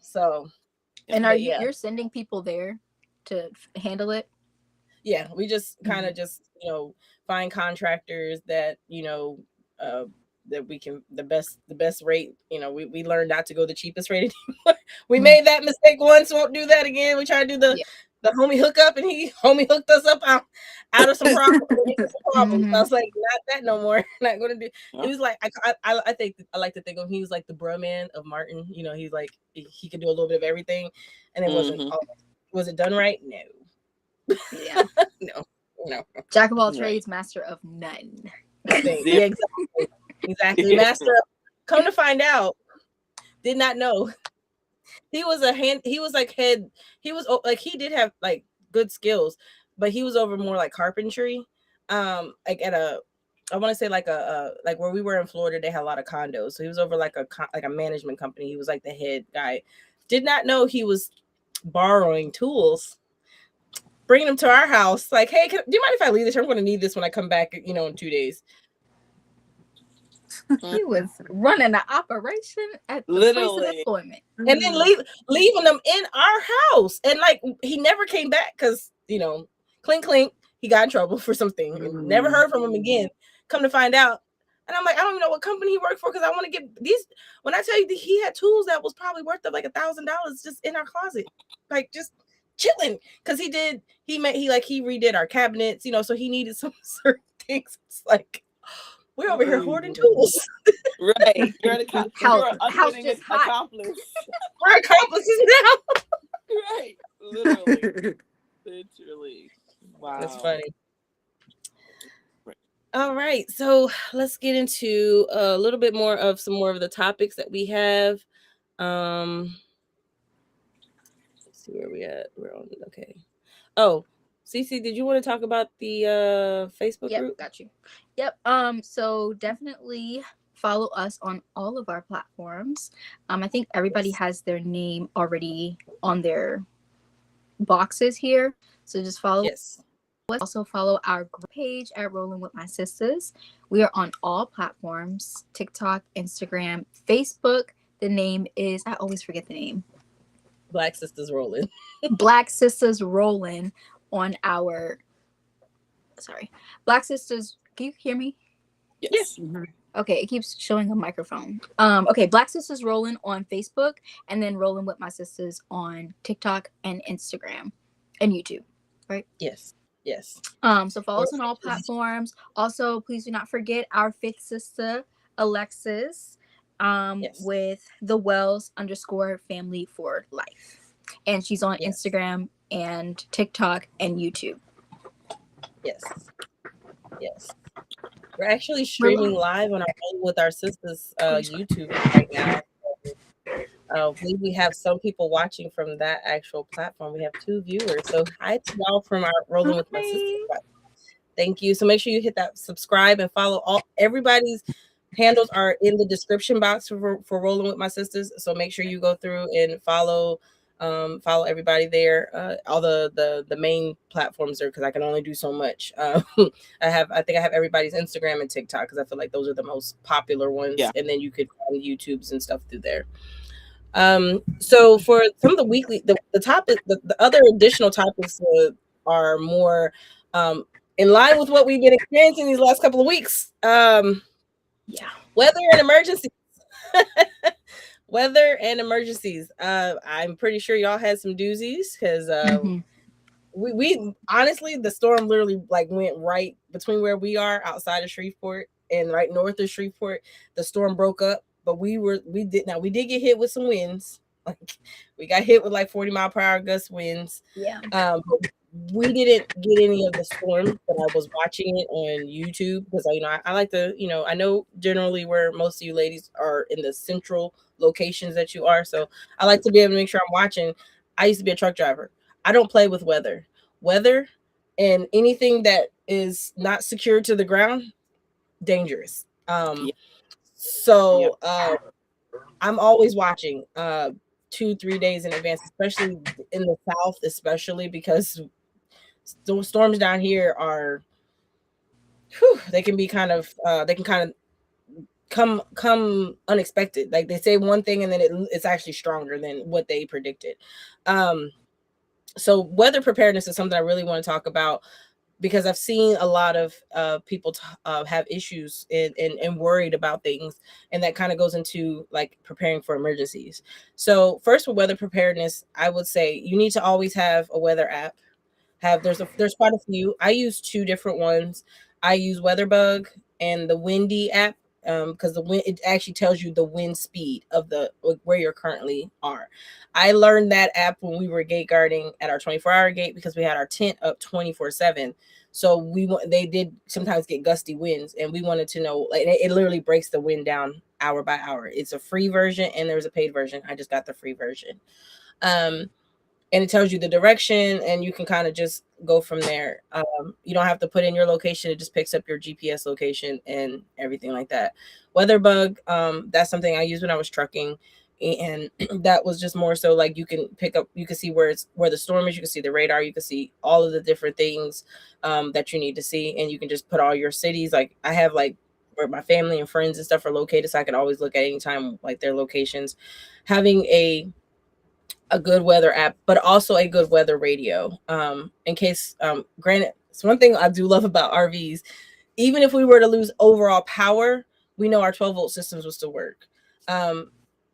so. And you're sending people there to handle it? Yeah, we just kind of just find contractors that that we can the best rate. We learned not to go the cheapest rate anymore. We made that mistake once, won't do that again. We tried to do the homie hookup, and he homie hooked us up out of some problems. I was like, not that no more. Not gonna do. He was like, I think I like to think of him. He was like the bro man of Martin. He's like he could do a little bit of everything, and it was it done right? No. Yeah. No. Jack of all trades, master of none. Yeah, exactly. Master of, come to find out, did not know. He was he did have like good skills, but he was over more like carpentry. Like at I want to say like like where we were in Florida, they had a lot of condos. So he was over like a management company. He was like the head guy. Did not know he was borrowing tools, bringing them to our house. Like, hey, do you mind if I leave this? I'm going to need this when I come back, in 2 days. He was running the operation at the place of employment, and then leaving them in our house. And like, he never came back because clink clink, he got in trouble for something and never heard from him again. Come to find out, and I'm like, I don't even know what company he worked for, because I want to get these. When I tell you that he had tools that was probably worth of like $1,000 just in our closet, like just chilling, because he redid our cabinets, so he needed some certain things. It's like, we're over here hoarding tools. Right. You're an unwitting accomplice. We're accomplices now. Right. Literally. Wow. That's funny. All right. So let's get into a little bit more of the topics that we have. Let's see where we at. We're on. Okay. Oh, Cece, did you want to talk about the Facebook group? Got you. Yep. So definitely follow us on all of our platforms. I think everybody has their name already on their boxes here, so just follow. Yes. Also follow our group page at Rollin Wit My Sistas. We are on all platforms: TikTok, Instagram, Facebook. The name is, I always forget the name. Black Sistas Rollin. Black Sistas Rollin on our. Sorry, Black Sistas. Can you hear me? Yes. Mhm. Okay, it keeps showing a microphone. Okay, Black Sisters Rollin on Facebook, and then Rollin With My Sistas on TikTok and Instagram and YouTube. Right. Yes. Yes. So follow us on all platforms. Also, please do not forget our fifth sister, Alexis, Yes. with the Wells _ family for life. And she's on Yes. Instagram and TikTok and YouTube. Yes. Yes. We're actually We're streaming live. live on our Rollin With Our Sistas YouTube right now. We have some people watching from that actual platform. We have 2 viewers. So hi to y'all from our Rolling with My Sisters Hi. platform. Thank you. So make sure you hit that subscribe and follow. All everybody's handles are in the description box for Rolling with My Sistas. So make sure you go through and follow everybody there. All the main platforms there, because I can only do so much. I think I have everybody's Instagram and TikTok, because I feel like those are the most popular ones. Yeah. And then you could find YouTubes and stuff through there. So for some of the weekly, the topic, the other additional topics are more in line with what we've been experiencing these last couple of weeks. Yeah. Weather and emergencies. Weather and emergencies. I'm pretty sure y'all had some doozies, because we honestly, the storm literally like went right between where we are outside of Shreveport and right north of Shreveport. The storm broke up, but we did get hit with some winds. Like we got hit with like 40-mile-per-hour gust winds. Yeah. But we didn't get any of the storm, but I was watching it on YouTube, because I like to, I know generally where most of you ladies are in the central locations that you are. So I like to be able to make sure I'm watching. I used to be a truck driver. I don't play with weather and anything that is not secured to the ground, dangerous. Yep. Yep. So I'm always watching 2-3 days in advance, especially in the South, especially because those storms down here are, they can be they can kind of come unexpected. Like they say one thing and then it's actually stronger than what they predicted. So weather preparedness is something I really want to talk about, because I've seen a lot of people have issues and worried about things, and that kind of goes into like preparing for emergencies. So first, with weather preparedness, I would say you need to always have a weather app. There's quite a few. I use 2 different ones. I use WeatherBug and the Windy app, because the wind, it actually tells you the wind speed of where you're currently are. I learned that app when we were gate guarding at our 24-hour gate, because we had our tent up 24/7. So they did sometimes get gusty winds, and we wanted to know, like, it literally breaks the wind down hour by hour. It's a free version and there's a paid version. I just got the free version. And it tells you the direction, and you can kind of just go from there. You don't have to put in your location. It just picks up your GPS location and everything like that. WeatherBug, that's something I used when I was trucking, and that was just more so like you can see where the storm is. You can see the radar. You can see all of the different things that you need to see, and you can just put all your cities. Like I have like where my family and friends and stuff are located, so I can always look at any time like their locations. Having a good weather app, but also a good weather radio. In case, granted, it's one thing I do love about RVs. Even if we were to lose overall power, we know our 12-volt systems will still work.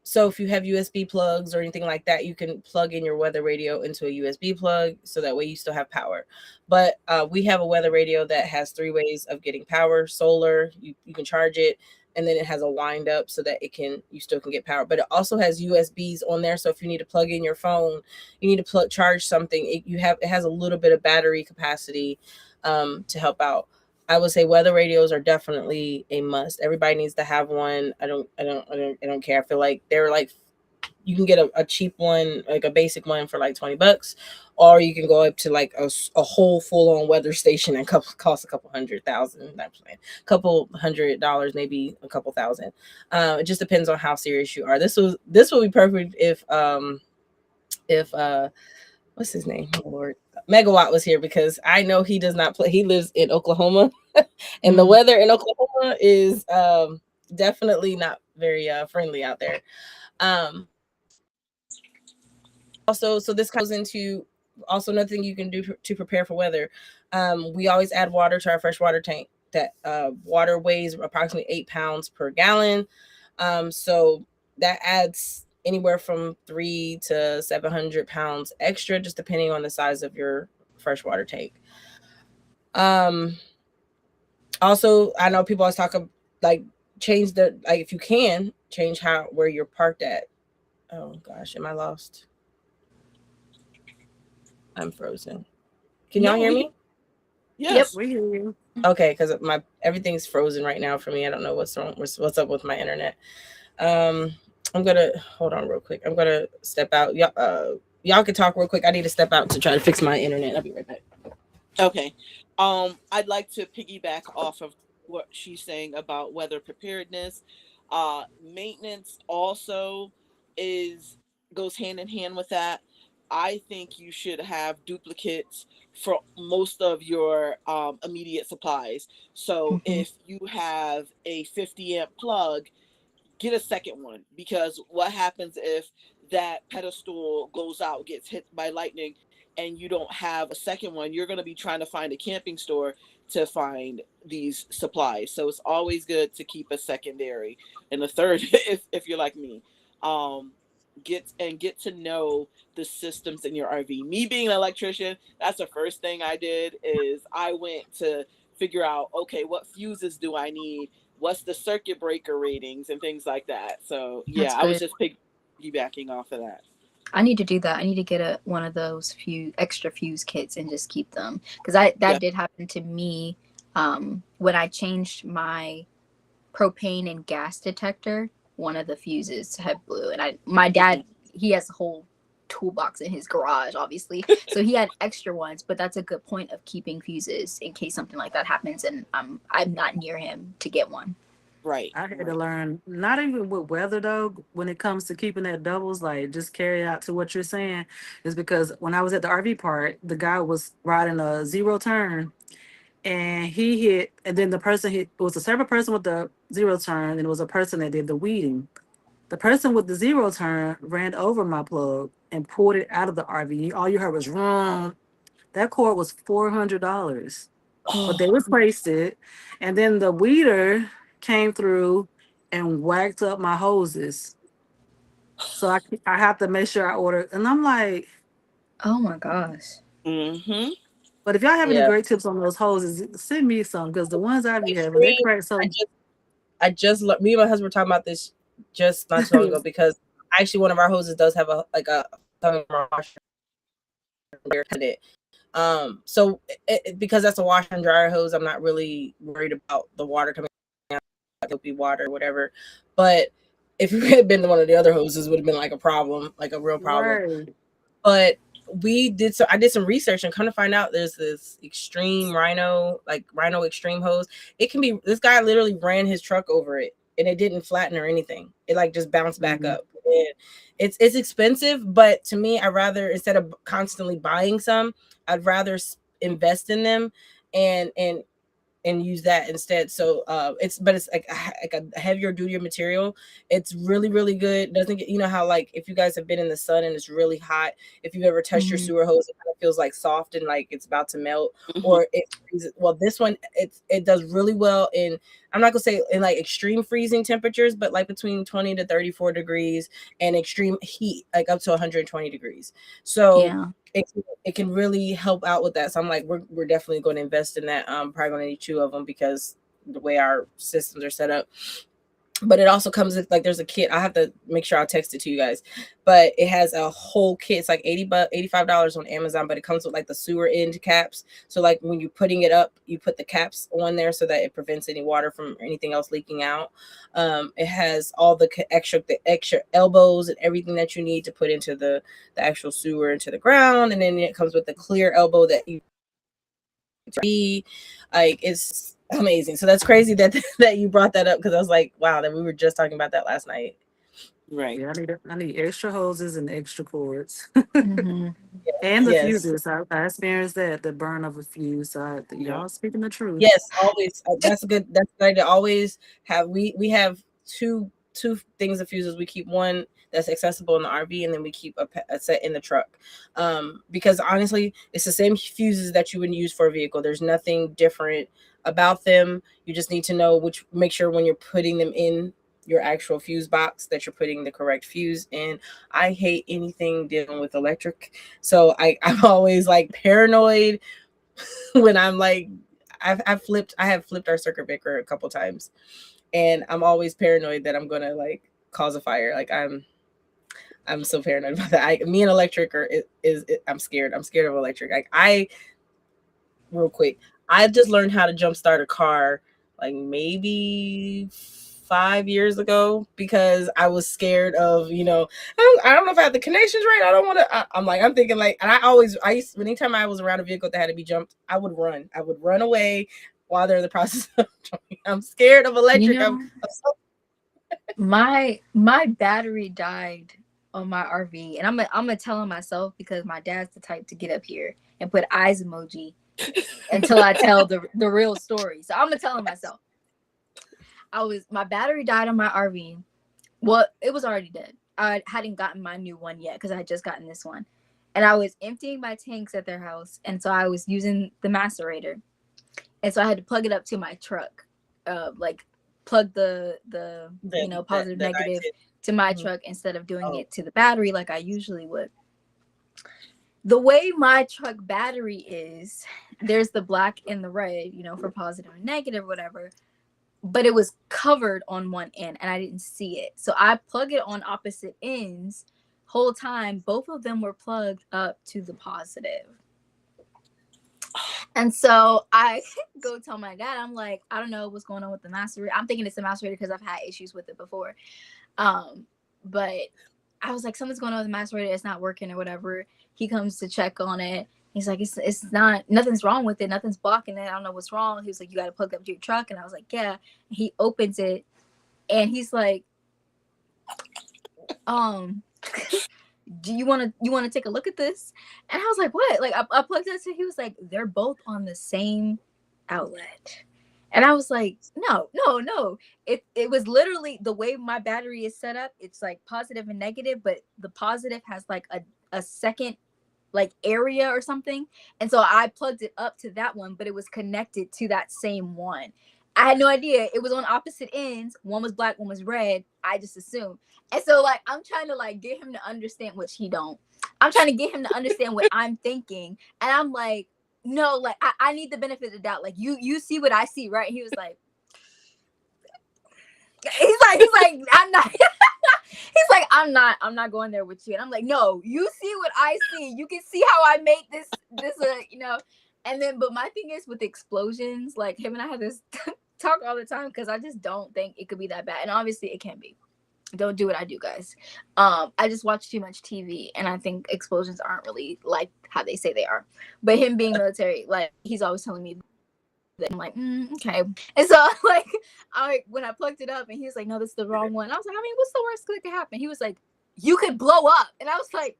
So if you have USB plugs or anything like that, you can plug in your weather radio into a USB plug, so that way you still have power. But we have a weather radio that has 3 ways of getting power: solar, you can charge it, and then it has a wind up so that you still can get power. But it also has USBs on there, so if you need to plug in your phone, you need to charge something, it has a little bit of battery capacity to help out. I would say weather radios are definitely a must. Everybody needs to have one. I don't care. I feel like they're like, you can get a cheap one, like a basic one, for like $20, or you can go up to like a whole full on weather station and cost a couple $100,000. Couple $100, maybe a couple thousand. It just depends on how serious you are. This will be perfect if what's his name? Oh, Lord. Megawatt was here, because I know he does not play. He lives in Oklahoma, and the weather in Oklahoma is definitely not very friendly out there. Also, so this goes into also another thing you can do to prepare for weather. We always add water to our freshwater tank. that water weighs approximately 8 pounds per gallon. So that adds anywhere from 3 to 700 pounds extra, just depending on the size of your freshwater tank. Also, I know people always talk about like change the like if you can change how where you're parked at. Oh gosh, am I lost? I'm frozen. Can y'all No, hear we can. me? Yep. Yes. We hear you. Okay, because my everything's frozen right now for me. I don't know what's wrong. What's up with my internet? Um, I'm gonna hold on real quick. I'm gonna step out. Y'all can talk real quick. I need to step out to try to fix my internet. I'll be right back. Okay. I'd like to piggyback off of what she's saying about weather preparedness. Maintenance also is goes hand in hand with that. I think you should have duplicates for most of your immediate supplies. So Hmm. if you have a 50 amp plug, get a second one, because what happens if that pedestal goes out, gets hit by lightning, and you don't have a second one? You're going to be trying to find a camping store to find these supplies. So it's always good to keep a secondary and a third if you're like me. um get to know the systems in your RV. Me being an electrician, that's the first thing I did. Is I went to figure out, okay, what fuses do I need, what's the circuit breaker ratings and things like that. So yeah, That's I was good. just piggybacking off of that. I need to do that. I need to get one of those few extra fuse kits and just keep them, because I Yeah. that did happen to me when I changed my propane and gas detector. One of the fuses had blew, and my Mhm. dad, he has a whole toolbox in his garage, obviously, so he had extra ones. But that's a good point of keeping fuses in case something like that happens, and I'm not near him to get one. Right, I had to right. learn, not even with weather though, when it comes to keeping that doubles, like just carry out to what you're saying, is because when I was at the RV park, the guy was riding a zero turn and he hit, and then the person hit, it was a separate person with the zero turn, and it was a person that did the weeding. The person with the zero turn ran over my plug and pulled it out of the RV. All you heard was run. That cord was $400, but Oh, they replaced it. And then the weeder came through and whacked up my hoses. So I have to make sure I order. And I'm like, oh my gosh. Mm-hmm. but if y'all have any Yeah, great tips on those hoses, send me some because the ones I be having, they extreme. crack I so. just me and my husband were talking about this just not too long ago because actually one of our hoses does have a like a washer in it. So because that's a washer and dryer hose, I'm not really worried about the water coming out, it'll be water or whatever. But if it had been one of the other hoses, it would have been like a problem, like a real problem. Right. But I did some research and come to find out there's this extreme rhino, like rhino extreme hose. It can be, this guy literally ran his truck over it and it didn't flatten or anything. It like just bounced back Mhm. up. And it's expensive, but to me, I rather, instead of constantly buying some, I'd rather invest in them and and use that instead. So it's like a heavier duty material. It's really good. Doesn't get, you know how like if you guys have been in the sun and it's really hot, if you've ever touched your Mhm. sewer hose, it kind of feels like soft and like it's about to melt. Mm-hmm. Or it freezes. Well, this one it does really well in, I'm not gonna say in like extreme freezing temperatures, but like between 20 to 34 degrees, and extreme heat like up to 120 degrees. So Yeah. it, it can really help out with that. So I'm like, we're definitely going to invest in that. Probably going to need two of them because the way our systems are set up. But it also comes with like, there's a kit. I have to make sure I'll text it to you guys. But it has a whole kit. It's like $85 on Amazon, but it comes with like the sewer end caps. So like when you're putting it up, you put the caps on there so that it prevents any water from anything else leaking out. It has all the extra elbows and everything that you need to put into the actual sewer into the ground. And then it comes with the clear elbow that you be like, it's amazing. So that's crazy that that you brought that up, because I was like, wow, that we were just talking about that last night. Right. Yeah, I need extra hoses and extra cords. Hmm. And the Yes. fuses. I experienced that, the burn of a fuse. So Yeah. y'all speaking the truth. Yes, always. That's a good. That's good to always have. We have two things of fuses. We keep one that's accessible in the RV, and then we keep a set in the truck. Because honestly, it's the same fuses that you would use for a vehicle. There's nothing different. about them. You just need to know make sure when you're putting them in your actual fuse box that you're putting the correct fuse in. I hate anything dealing with electric. So I'm always like paranoid when I'm like, I have flipped our circuit breaker a couple times, and I'm always paranoid that I'm gonna like cause a fire. Like I'm so paranoid about that. Me and electric I'm scared. I'm scared of electric. Like real quick, I just learned how to jump start a car like maybe 5 years ago because I was scared of, I don't know if I have the connections right. I don't want to, I'm thinking like, and anytime I was around a vehicle that had to be jumped, I would run away while they're in the process of jumping. I'm scared of electric. My battery died on my RV, and I'm gonna tell him myself because my dad's the type to get up here and put eyes emoji until I tell the real story. So I'm gonna tell him myself. My battery died on my RV. Well, it was already dead. I hadn't gotten my new one yet because I had just gotten this one, and I was emptying my tanks at their house, and so I was using the macerator, and so I had to plug it up to my truck, like plug the positive negative to my truck instead of doing it to the battery like I usually would. The way my truck battery is, there's the black and the red, for positive and negative, whatever. But it was covered on one end and I didn't see it. So I plug it on opposite ends. Whole time, both of them were plugged up to the positive. And so I go tell my dad, I'm like, I don't know what's going on with the macerator. I'm thinking it's the macerator because I've had issues with it before. But I was like, something's going on with the macerator. It's not working or whatever. He comes to check on it. He's like, it's not, nothing's wrong with it. Nothing's blocking it. I don't know what's wrong. He was like, you got to plug up to your truck. And I was like, yeah. And he opens it and he's like, do you want to take a look at this? And I was like, what? Like I plugged it in. He was like, they're both on the same outlet. And I was like, no. It was literally the way my battery is set up. It's like positive and negative, but the positive has like a second like area or something. And so I plugged it up to that one, but it was connected to that same one. I had no idea. It was on opposite ends. One was black, one was red. I just assumed. And so like I'm trying to like get him to understand, which he don't. I'm trying to get him to understand what I'm thinking. And I'm like, no, like I need the benefit of the doubt. Like you see what I see, right? He was like, he's like, I'm not. He's like, I'm not going there with you. And I'm like, no, you see what I see. You can see how I made this, And then, but my thing is with explosions, like him and I have this talk all the time because I just don't think it could be that bad. And obviously it can be. Don't do what I do, guys. I just watch too much TV and I think explosions aren't really like how they say they are. But him being military, like he's always telling me that I'm like, okay. And so like when I plugged it up and he was like, no, this is the wrong one. I was like, I mean, what's the worst that could happen? He was like, you could blow up. And I was like,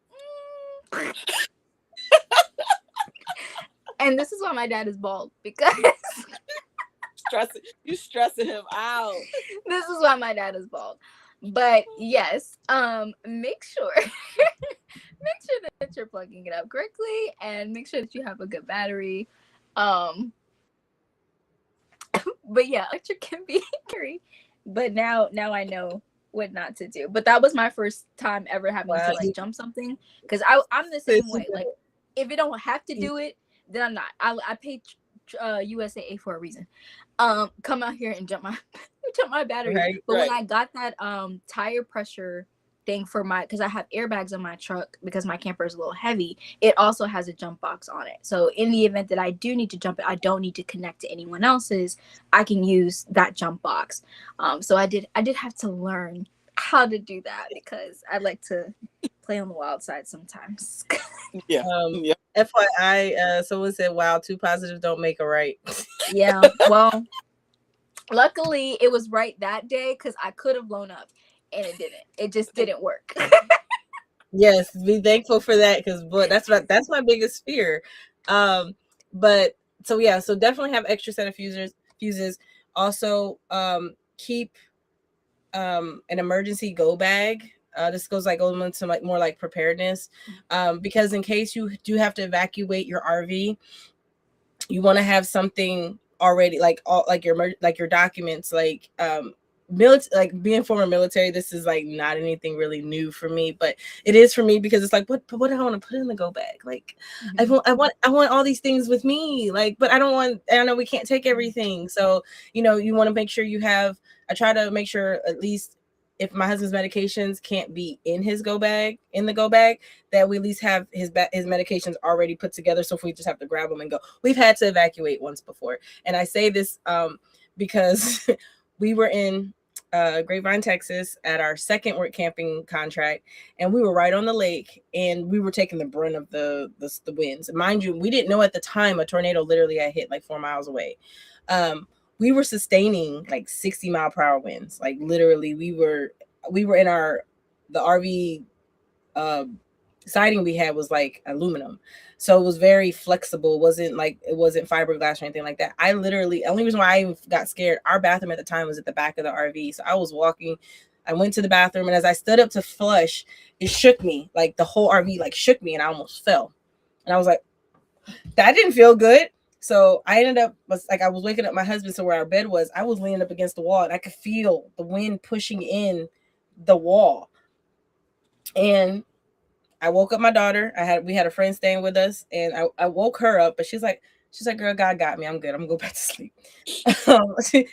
And this is why my dad is bald, because you stressing him out. This is why my dad is bald. But yes, make sure that you're plugging it up correctly and make sure that you have a good battery. But yeah, electric can be scary. But now I know what not to do. But that was my first time ever having to like jump something, because I'm the same way. Like if it don't have to do it, then I'm not. I paid USAA for a reason. Come out here and jump my battery. Right, but when I got that tire pressure thing for because I have airbags on my truck because my camper is a little heavy, it also has a jump box on it. So in the event that I do need to jump it, I don't need to connect to anyone else's. I can use that jump box. So I did have to learn how to do that because I like to play on the wild side sometimes. Yeah. FYI, someone said, wow, 2 positives don't make a right. Yeah, well, luckily it was right that day because I could have blown up and it didn't. It just didn't work. Yes, be thankful for that, because that's my biggest fear. But so definitely have extra set of fuses. Also, keep an emergency go bag. This goes like into like more like preparedness, because in case you do have to evacuate your RV, you want to have something already like all like your documents, like like being former military, this is like not anything really new for me, but it is for me because it's like what do I want to put in the go bag? Like Mhm. I want all these things with me, like, but I don't know, we can't take everything. So you want to make sure you have, I try to make sure at least if my husband's medications can't be in the go bag, that we at least have his medications already put together. So if we just have to grab them and go, we've had to evacuate once before. And I say this because we were in Grapevine, Texas, at our second work camping contract, and we were right on the lake, and we were taking the brunt of the winds. Mind you, we didn't know at the time a tornado literally had hit like 4 miles away. Um, we were sustaining like 60-mile-per-hour winds. Like literally, we were in the RV uh, siding we had was like aluminum, so it was very flexible. It wasn't fiberglass or anything like that. I literally, only reason why I even got scared, our bathroom at the time was at the back of the RV, so I was walking, I went to the bathroom, and as I stood up to flush, it shook me, like the whole RV like shook me, and I almost fell. And I was like, that didn't feel good. So I ended up I was waking up my husband. So where our bed was, I was leaning up against the wall, and I could feel the wind pushing in the wall. And I woke up my daughter. We had a friend staying with us, and I woke her up, but she's like, girl, God got me. I'm good. I'm gonna go back to sleep.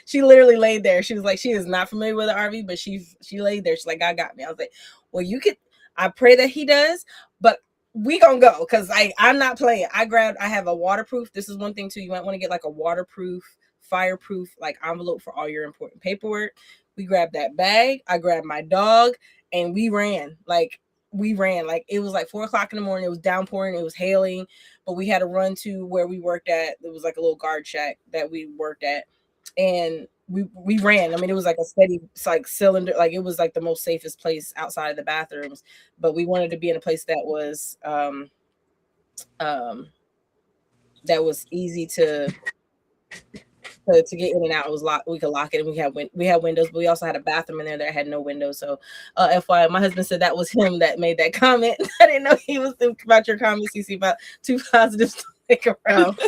She literally laid there. She was like, she is not familiar with the RV, but she laid there. She's like, God got me. I was like, well, you could. I pray that he does, but we gonna go, because I'm not playing. I have a waterproof. This is one thing too. You might want to get like a waterproof, fireproof like envelope for all your important paperwork. We grabbed that bag. I grabbed my dog, and we ran. Like it was like 4 o'clock in the morning. It was downpouring, it was hailing, but we had to run to where we worked at. It was like a little guard shack that we worked at, and we ran. I mean, it was like a steady, it's like cylinder, like it was like the most safest place outside of the bathrooms, but we wanted to be in a place um that was easy to get in and out. It was locked. We could lock it, and we had windows, but we also had a bathroom in there that had no windows. So, FYI, my husband said that was him that made that comment. I didn't know he was thinking about your comments, CC, about too positive to make around.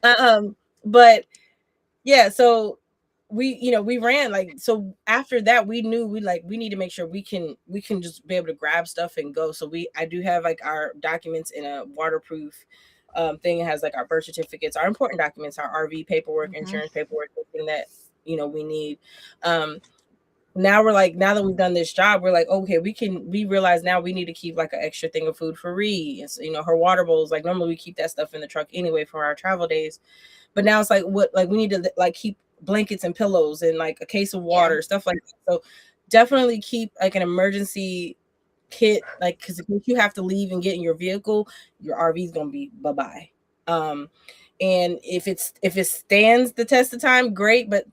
Oh. But yeah, so we ran, like, so after that we knew we need to make sure we can just be able to grab stuff and go. So I do have like our documents in a waterproof thing. It has like our birth certificates, our important documents, our RV paperwork, Mhm. insurance paperwork, everything that we need. um now that we've done this job, we're like, okay, we realize now we need to keep like an extra thing of food for Ree. And so, her water bowls, like normally we keep that stuff in the truck anyway for our travel days, but now it's like, what, like we need to like keep blankets and pillows and like a case of Yeah. water, stuff like that. So definitely keep like an emergency kit, like, because if you have to leave and get in your vehicle, your RV is gonna be bye-bye. um and if it stands the test of time, great. But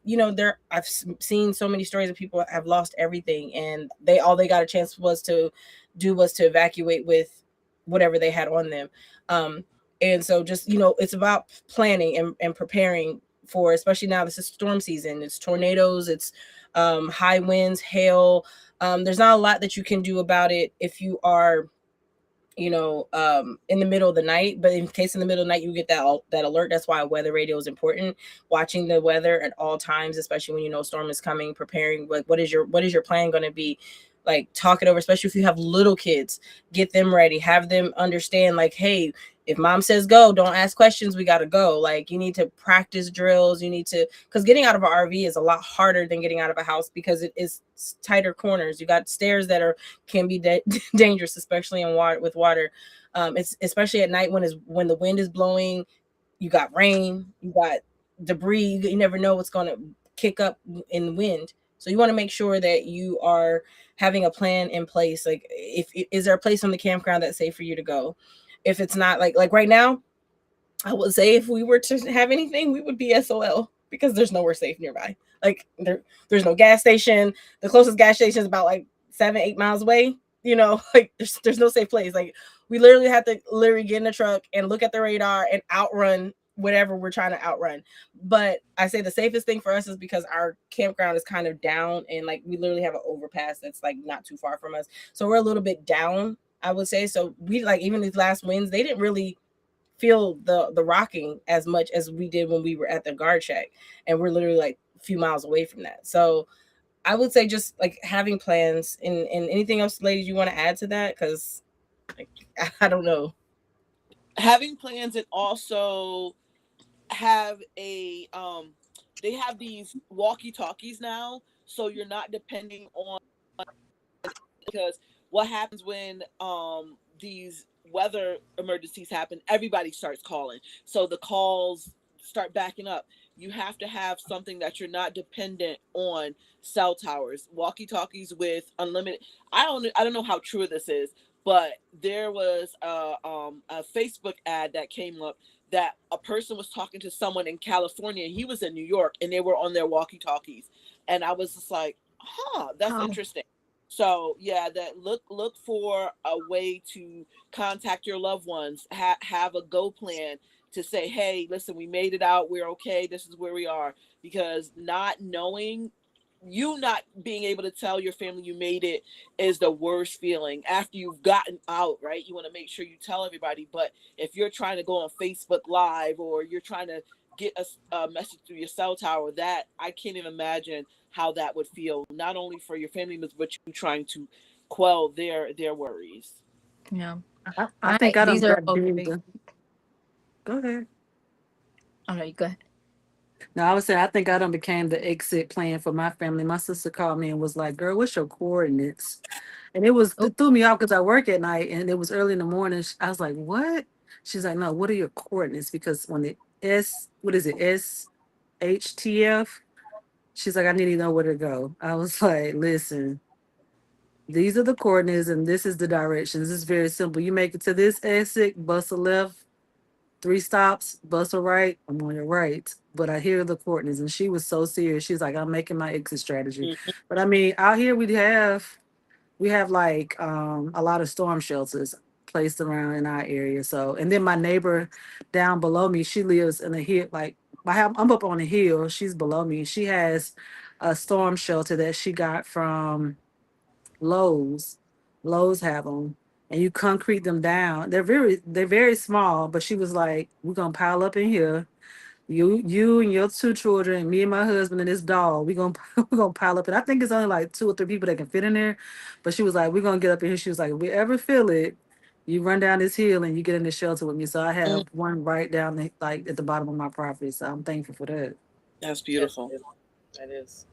I've seen so many stories of people have lost everything, and all they got a chance was to evacuate with whatever they had on them. And so just it's about planning and preparing for, especially now this is storm season, it's tornadoes, it's high winds, hail. There's not a lot that you can do about it if you are in the middle of the night. But in case in the middle of the night you get that alert, that's why a weather radio is important. Watching the weather at all times, especially when a storm is coming, preparing, like, what is your plan going to be, like, talk it over, especially if you have little kids. Get them ready, have them understand, like, hey, if mom says go, don't ask questions, we got to go. Like, you need to practice drills, because getting out of an RV is a lot harder than getting out of a house, because it is tighter corners. You got stairs that can be dangerous, especially in water, with water. It's especially at night when the wind is blowing. You got rain, you got debris. You never know what's going to kick up in the wind. So you want to make sure that you are having a plan in place. Like, if is there a place on the campground that's safe for you to go? If it's not, like right now, I would say if we were to have anything, we would be SOL, because there's nowhere safe nearby. Like, there's no gas station. The closest gas station is about like 7-8 miles away. Like, there's no safe place. Like, we literally have to get in the truck and look at the radar and outrun whatever we're trying to outrun. But I say the safest thing for us is because our campground is kind of down, and like we literally have an overpass that's like not too far from us. So we're a little bit down, I would say. So we, like, even these last winds, they didn't really feel the rocking as much as we did when we were at the guard shack, and we're literally like a few miles away from that. So I would say just like having plans, and anything else, ladies, you want to add to that? Because like, I don't know. Having plans, and also have a they have these walkie talkies now, so you're not depending on, because what happens when these weather emergencies happen, everybody starts calling, so the calls start backing up. You have to have something that you're not dependent on cell towers, walkie talkies with unlimited. I don't know how true this is, but there was a Facebook ad that came up that a person was talking to someone in California, and he was in New York, and they were on their walkie talkies, and I was just like, huh, that's Wow. interesting. So yeah, that look for a way to contact your loved ones. Have a go plan to say, hey, listen, we made it out. We're okay. This is where we are. Because not knowing, you not being able to tell your family you made it is the worst feeling. After you've gotten out, right? You want to make sure you tell everybody. But if you're trying to go on Facebook Live, or you're trying to get a message through your cell tower, that I can't even imagine how that would feel, not only for your family members, but you trying to quell their worries. Yeah. I think I These done are got all big. very. Go ahead. Oh no, you go ahead. No, I would say I think I done became the exit plan for my family. My sister called me and was like, "Girl, what's your coordinates?" And Oh, it threw me off because I work at night and it was early in the morning. I was like, "What?" She's like, "No, what are your coordinates?" Because when the what is it, SHTF? She's like, "I need to know where to go." I was like, "Listen, these are the coordinates and this is the directions. It's very simple. You make it to this exit, bus a left, 3 stops, bus a right, I'm on your right." But I hear the coordinates, and she was so serious. She's like, "I'm making my exit strategy." Mhm. But I mean, out here we have like a lot of storm shelters placed around in our area. So, and then my neighbor down below me, she lives in a hill. Like I'm up on a hill. She's below me. She has a storm shelter that she got from Lowe's. Lowe's have them, and you concrete them down. They're very small, but she was like, "We're gonna pile up in here. You and your 2 children, and me and my husband and this dog. We gonna we're gonna pile up." And I think it's only like 2 or 3 people that can fit in there. But she was like, "We're gonna get up in here." She was like, "If we ever feel it, you run down this hill and you get in the shelter with me." So I Mm, have one right down like at the bottom of my property. So I'm thankful for that. that's That's beautiful. good. That is.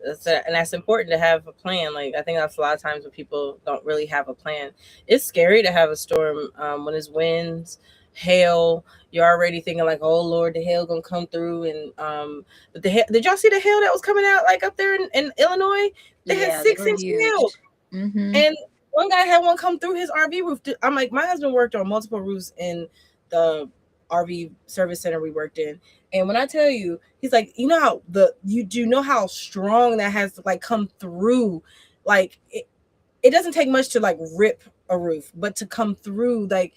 And that's important to have a plan. Like I think that's a lot of times when people don't really have a plan. It's scary to have a storm when it's winds, hail. You're already thinking like, oh Lord, the hail gonna come through. And but the hail, did y'all see the hail that was coming out like up there in Illinois? They had yeah, they six were inch hail, huge. Mm-hmm. and one guy had one come through his RV roof. I'm like, my husband worked on multiple roofs in the RV service center we worked in. And when I tell you, he's like, you know how you do know how strong that has to like come through, like it doesn't take much to like rip a roof, but to come through like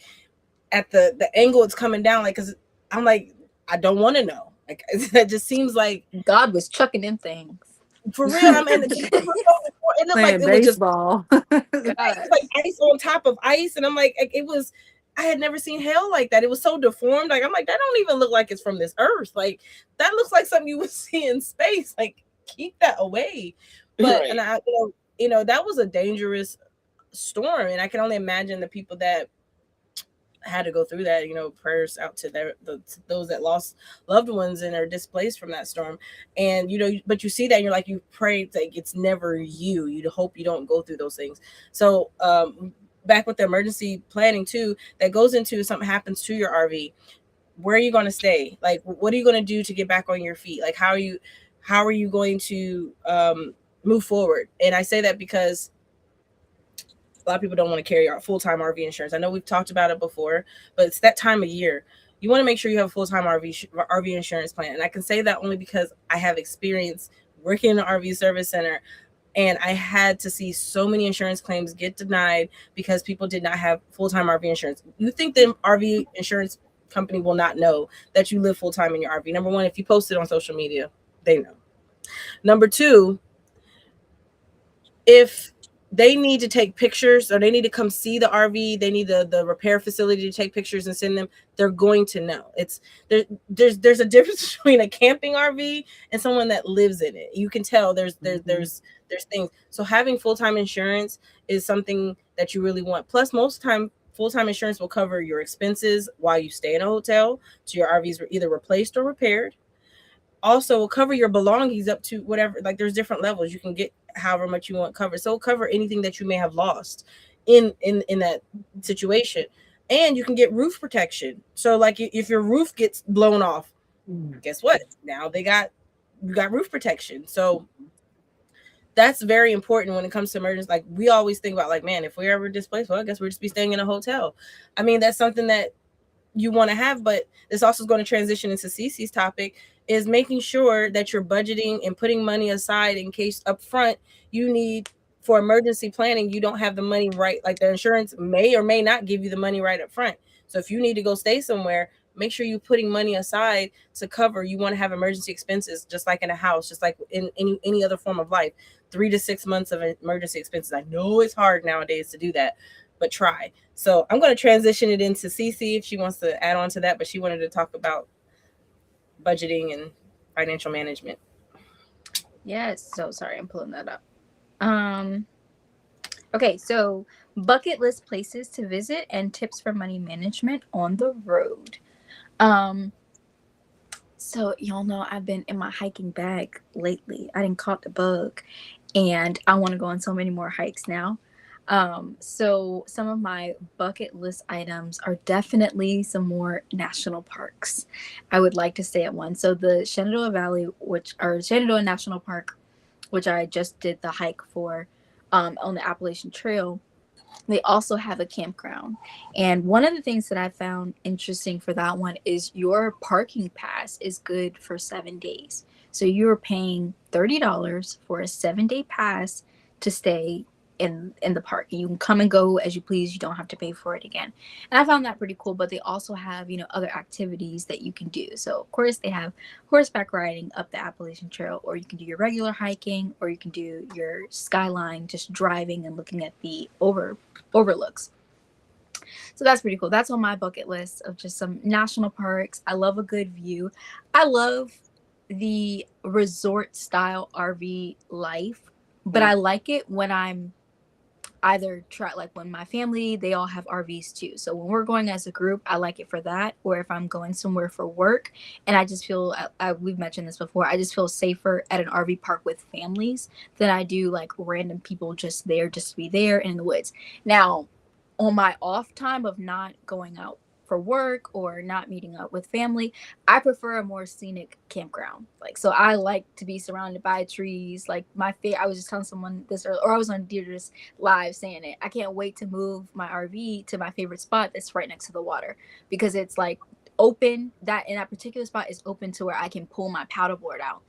at the angle it's coming down, like because I'm like, I don't want to know. Like that just seems like God was chucking them things. for real. I'm and because it was so, it looked like Playing it was just baseball. right. It God. was like ice on top of ice, and I'm like, it was. I had never seen hell like that. It was so deformed. Like I'm like, that don't even look like it's from this earth. Like that looks like something you would see in space. Like keep that away. But and Right. I, that was a dangerous storm, and I can only imagine the people that had to go through that. Prayers out to to those that lost loved ones and are displaced from that storm. And but you see that and you're like, you pray like it's never you. You hope you don't go through those things. So back with the emergency planning too, that goes into if something happens to your RV, where are you going to stay? Like what are you going to do to get back on your feet? Like how are you going to move forward? And I say that because a lot of people don't want to carry our full-time RV insurance. I know we've talked about it before, but it's that time of year. You want to make sure you have a full-time RV insurance plan. And I can say that only because I have experience working in an RV service center, and I had to see so many insurance claims get denied because people did not have full-time RV insurance. You think the RV insurance company will not know that you live full-time in your RV? Number one, if you post it on social media, they know. Number two, if they need to take pictures, or they need to come see the RV. They need the repair facility to take pictures and send them. They're going to know. It's there's a difference between a camping RV and someone that lives in it. You can tell there's things. So having full-time insurance is something that you really want. Plus, most time full-time insurance will cover your expenses while you stay in a hotel, so your RVs were either replaced or repaired. Also will cover your belongings up to whatever, like there's different levels. You can get however much you want covered. So it'll cover anything that you may have lost in that situation. And you can get roof protection. So like if your roof gets blown off, guess what? Now you got roof protection. So that's very important when it comes to emergency. Like we always think about like, man, if we're ever displaced, well, I guess we'll just be staying in a hotel. I mean, that's something that you want to have, but this also is going to transition into Cece's topic, is making sure that you're budgeting and putting money aside in case up front you need, for emergency planning, you don't have the money right. Like the insurance may or may not give you the money right up front. So if you need to go stay somewhere, make sure you're putting money aside to cover. You want to have emergency expenses, just like in a house, just like in any other form of life. 3 to 6 months of emergency expenses. I know it's hard nowadays to do that, but try. So I'm going to transition it into Cece if she wants to add on to that, but she wanted to talk about budgeting and financial management. Yes. So sorry, I'm pulling that up. Okay, so bucket list places to visit and tips for money management on the road. So y'all know I've been in my hiking bag lately. I didn't caught the bug, and I want to go on so many more hikes now. So some of my bucket list items are definitely some more national parks. I would like to stay at one. So the Shenandoah Valley, Shenandoah National Park, which I just did the hike for, on the Appalachian Trail. They also have a campground. And one of the things that I found interesting for that one is your parking pass is good for 7 days. So you're paying $30 for a 7-day pass to stay in the park. And you can come and go as you please. You don't have to pay for it again. And I found that pretty cool. But they also have, other activities that you can do. So of course they have horseback riding up the Appalachian Trail, or you can do your regular hiking, or you can do your skyline, just driving and looking at the overlooks. So that's pretty cool. That's on my bucket list of just some national parks. I love a good view. I love the resort style RV life, but I like it when I'm when my family, they all have RVs too. So when we're going as a group, I like it for that. Or if I'm going somewhere for work, and I just feel, we've mentioned this before, I just feel safer at an RV park with families than I do like random people just there, just to be there in the woods. Now, on my off time of not going out for work or not meeting up with family, I prefer a more scenic campground. Like, so I like to be surrounded by trees. Like I was just telling someone this earlier, or I was on Deirdre's live saying it. I can't wait to move my RV to my favorite spot that's right next to the water, because it's like open, that in that particular spot is open to where I can pull my paddleboard out.